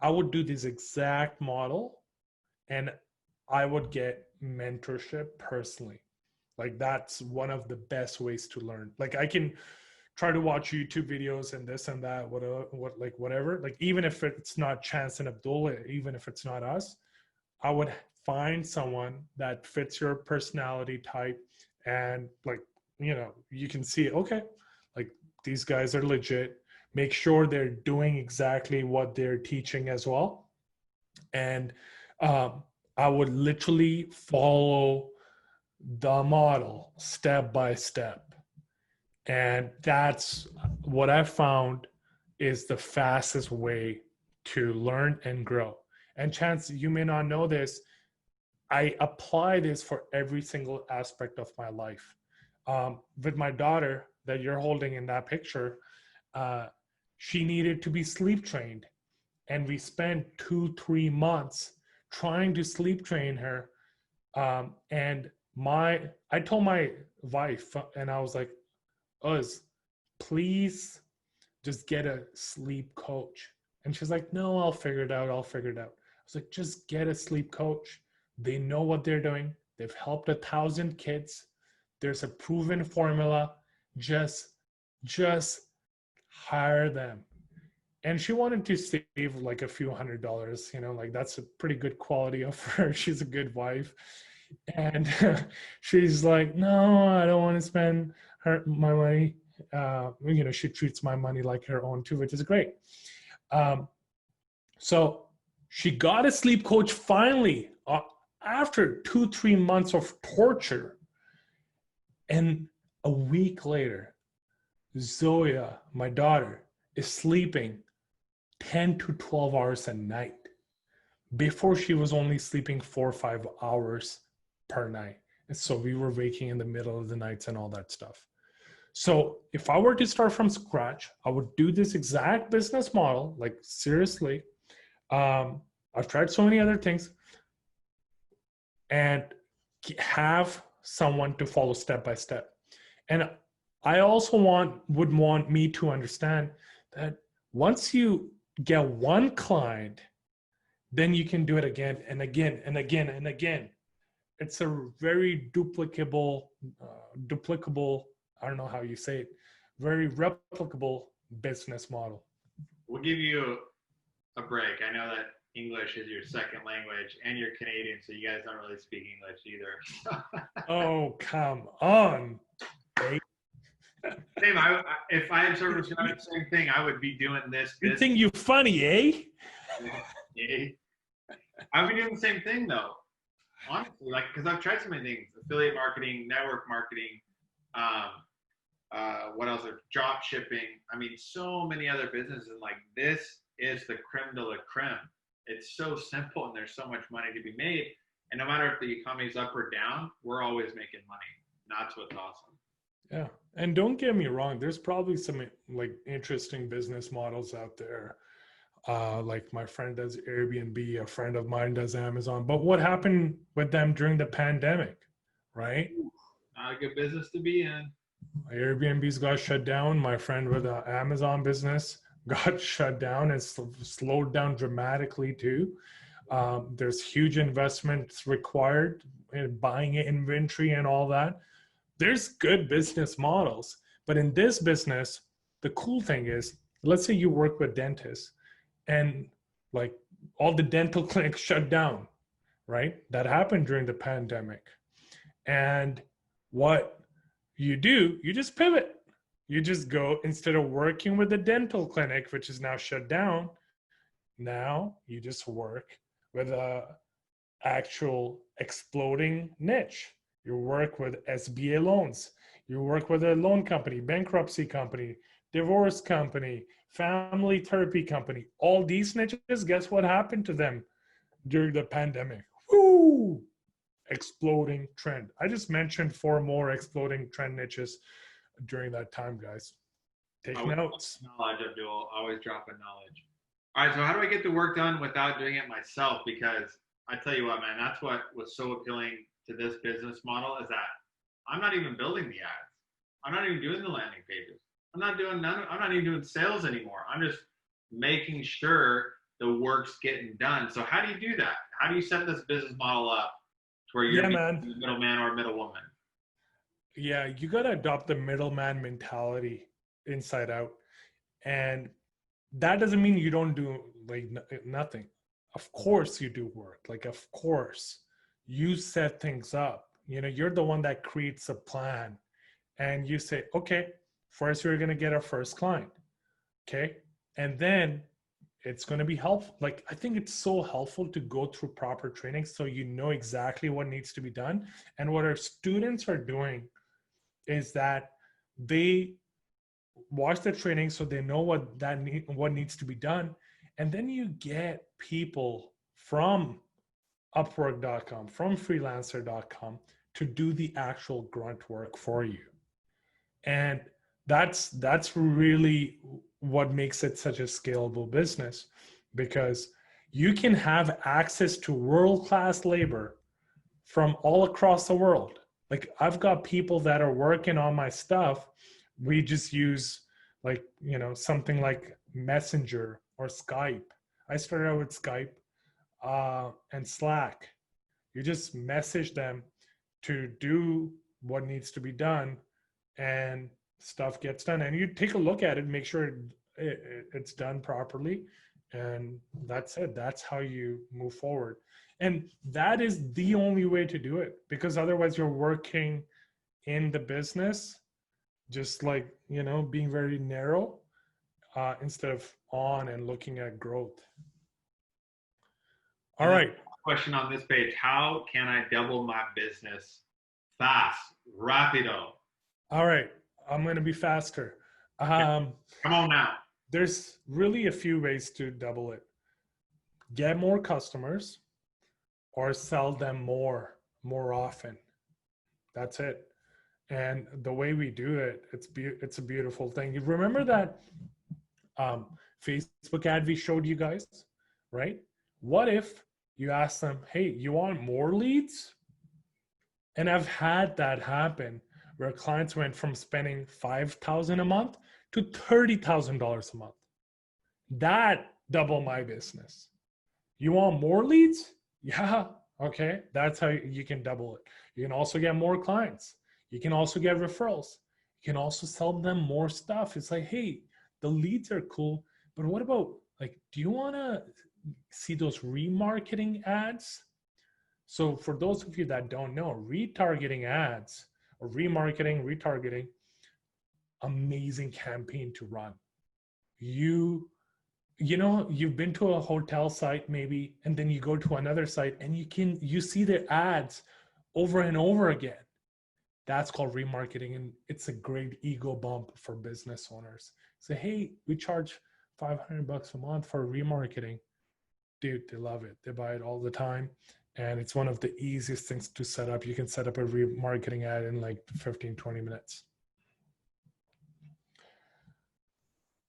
I would do this exact model, and I would get mentorship personally. Like that's one of the best ways to learn. Like I can try to watch YouTube videos and this and that, whatever. Like even if it's not Chance and Abdul, even if it's not us, I would find someone that fits your personality type, and like, you know, you can see, okay, like these guys are legit. Make sure they're doing exactly what they're teaching as well. And I would literally follow the model step by step. And that's what I found is the fastest way to learn and grow. And Chance, you may not know this, I apply this for every single aspect of my life. With my daughter that you're holding in that picture, she needed to be sleep trained. And we spent 2-3 months trying to sleep train her. And I told my wife, and I was like, Uz, please just get a sleep coach. And she's like, no, I'll figure it out. I was like, just get a sleep coach. They know what they're doing. They've helped 1,000 kids. There's a proven formula. Just hire them. And she wanted to save like a few $100s, you know, like that's a pretty good quality of her. She's a good wife. And she's like, no, I don't want to spend my money. You know, she treats my money like her own too, which is great. So she got a sleep coach finally after 2-3 months of torture. And a week later, Zoya, my daughter, is sleeping 10 to 12 hours a night. Before, she was only sleeping 4 or 5 hours per night. And so we were waking in the middle of the nights and all that stuff. So if I were to start from scratch, I would do this exact business model, like seriously. I've tried so many other things, and have someone to follow step by step. And I also would want me to understand that once you get one client, then you can do it again and again and again and again. It's a very duplicable, I don't know how you say it, very replicable business model. We'll give you a break. I know that English is your second language and you're Canadian, so you guys don't really speak English either. Oh, come on. Same. If I had sort of done the same thing, I would be doing this. You think you're funny, eh? I would be doing the same thing though. honestly, like, because I've tried so many things: affiliate marketing, network marketing, um, what else? Drop shipping. I mean, so many other businesses. And like, this is the creme de la creme. It's so simple, and there's so much money to be made. And no matter if the economy's up or down, we're always making money. That's what's awesome. Yeah. And don't get me wrong, there's probably some like interesting business models out there. Like my friend does Airbnb, a friend of mine does Amazon. But what happened with them during the pandemic, right? Not a good business to be in. Airbnb's got shut down. My friend with an Amazon business got shut down and slowed down dramatically too. There's huge investments required in buying inventory and all that. There's good business models, but in this business, the cool thing is, let's say you work with dentists and like all the dental clinics shut down, right? That happened during the pandemic. And what you do, you just pivot. You just go, instead of working with the dental clinic, which is now shut down, now you just work with a actual exploding niche. You work with SBA loans. You work with a loan company, bankruptcy company, divorce company, family therapy company. All these niches, guess what happened to them during the pandemic? Woo! Exploding trend. I just mentioned 4 more exploding trend niches during that time, guys. Take Always notes. knowledge, Abdul. Always dropping knowledge. All right, so how do I get the work done without doing it myself? Because I tell you what, man, that's what was so appealing to this business model is that I'm not even building the ads. I'm not even doing the landing pages. I'm not even doing sales anymore. I'm just making sure the work's getting done. So how do you do that? How do you set this business model up to where you're Yeah, being man. a middleman or a middlewoman? Yeah, you got to adopt the middleman mentality inside out. And that doesn't mean you don't do like nothing. Of course you do work. Like, of course you set things up. You're the one that creates a plan and you say, okay, first we're going to get our first client. Okay. And then it's going to be helpful. Like, I think it's so helpful to go through proper training so you know exactly what needs to be done. And what our students are doing is that they watch the training so they know what needs to be done, and then you get people from upwork.com, from freelancer.com to do the actual grunt work for you. And that's really what makes it such a scalable business, because you can have access to world-class labor from all across the world. Like, I've got people that are working on my stuff. We just use like, something like Messenger or Skype. I started out with Skype and Slack. You just message them to do what needs to be done, and stuff gets done. And you take a look at it, make sure it's done properly, and that's it. That's how you move forward. And that is the only way to do it, because otherwise you're working in the business just like, being very narrow instead of on and looking at growth. All And then right. question on this page: how can I double my business fast, rapido? All right. I'm going to be faster. Okay, come on now. There's really a few ways to double it. Get more customers or sell them more often. That's it. And the way we do it, it's a beautiful thing. You remember that Facebook ad we showed you guys, right? What if you ask them, hey, you want more leads? And I've had that happen where clients went from spending $5,000 a month to $30,000 a month. That doubled my business. You want more leads? Yeah. Okay. That's how you can double it. You can also get more clients. You can also get referrals. You can also sell them more stuff. It's like, hey, the leads are cool, but what about, like, do you want to see those remarketing ads? So for those of you that don't know, retargeting ads or retargeting, amazing campaign to run. You you know, you've been to a hotel site maybe, and then you go to another site and you see their ads over and over again. That's called remarketing, and it's a great ego bump for business owners. Say, hey, we charge $500 a month for remarketing. Dude, they love it. They buy it all the time. And it's one of the easiest things to set up. You can set up a remarketing ad in like 15, 20 minutes.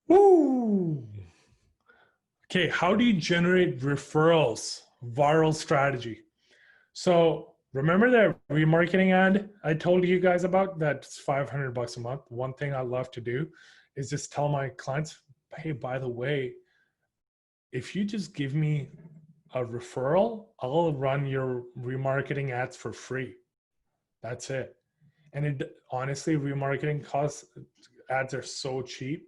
Woo! Okay, how do you generate referrals? Viral strategy. So remember that remarketing ad I told you guys about? That's $500 a month. One thing I love to do is just tell my clients, hey, by the way, if you just give me a referral, I'll run your remarketing ads for free. That's it. And it honestly, remarketing costs, ads are so cheap.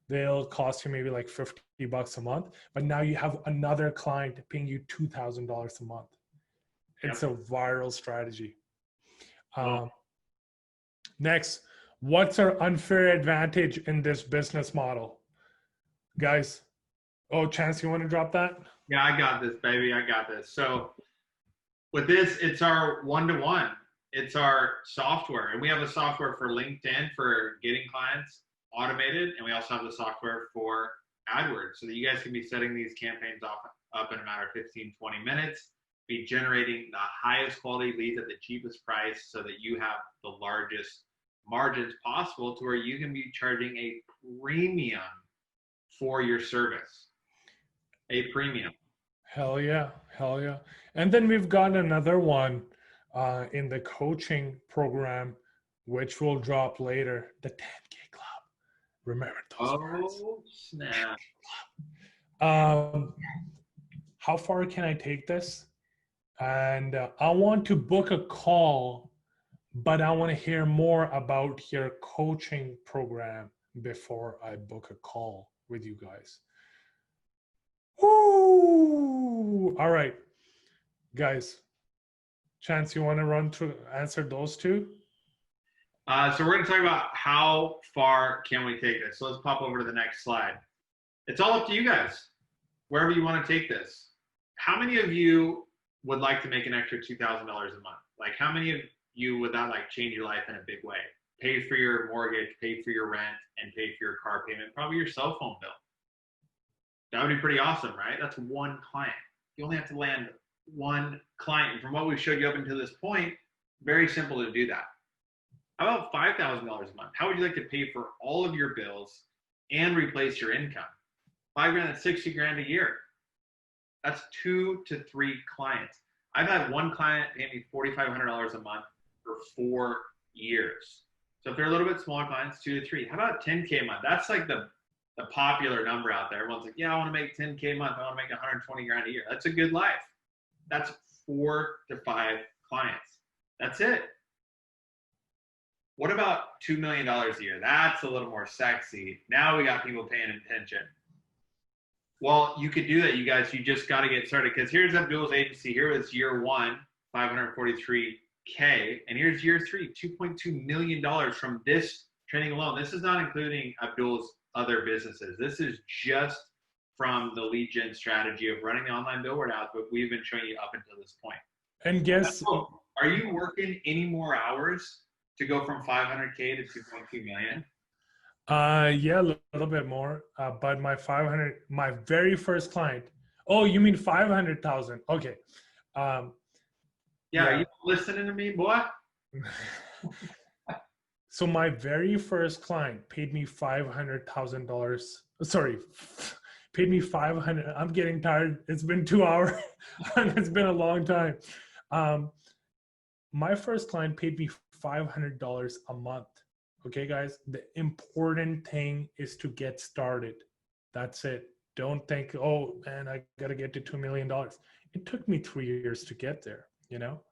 They'll cost you maybe like $50 a month, but now you have another client paying you $2,000 a month. Yep. It's a viral strategy. Well, Next, what's our unfair advantage in this business model? Guys, oh, Chance, you want to drop that? yeah, I got this, baby. I got this. So with this, it's our one-to-one. It's our software. And we have a software for LinkedIn for getting clients automated. And we also have the software for AdWords so that you guys can be setting these campaigns up in a matter of 15, 20 minutes, be generating the highest quality leads at the cheapest price so that you have the largest margins possible to where you can be charging a premium for your service. A premium. Hell yeah. Hell yeah. And then we've got another one in the coaching program, which will drop later, the 10K Club. Remember those words. Oh, snap. How far can I take this? And I want to book a call, but I want to hear more about your coaching program before I book a call with you guys. Woo! All right, guys. Chance, you want to run through answer those two? So we're going to talk about how far can we take this. So let's pop over to the next slide. It's all up to you guys, wherever you want to take this. How many of you would like to make an extra $2,000 a month? Like, how many of you would that like change your life in a big way? Pay for your mortgage, pay for your rent, and pay for your car payment, probably your cell phone bill. That would be pretty awesome, right? That's one client. You only have to land one client. And from what we've showed you up until this point, very simple to do that. How about $5,000 a month? How would you like to pay for all of your bills and replace your income? $5,000, that's 60 grand a year. That's 2 to 3 clients. I've had one client pay me $4,500 a month for 4 years. So if they're a little bit smaller clients, 2 to 3. How about 10K a month? That's like the popular number out there. Everyone's like, yeah, I want to make 10K a month. I want to make 120 grand a year. That's a good life. That's 4 to 5 clients. That's it. What about $2 million a year? That's a little more sexy. Now we got people paying attention. Well, you could do that, you guys. You just got to get started because here's Abdul's agency. Here was year one, 543K. And here's year three, $2.2 million from this training alone. This is not including Abdul's other businesses. This is just from the lead gen strategy of running the online billboard ads, but we've been showing you up until this point. And guess, are you working any more hours to go from 500K to 2.2 million? Yeah, a little bit more. But my very first client. Oh, you mean 500,000? Okay. Yeah, are you listening to me, boy? So my very first client paid me $500,000. Sorry, paid me 500. I'm getting tired. It's been 2 hours. It's been a long time. My first client paid me $500 a month. Okay, guys, the important thing is to get started. That's it. Don't think, oh man, I got to get to $2 million. It took me 3 years to get there, you know?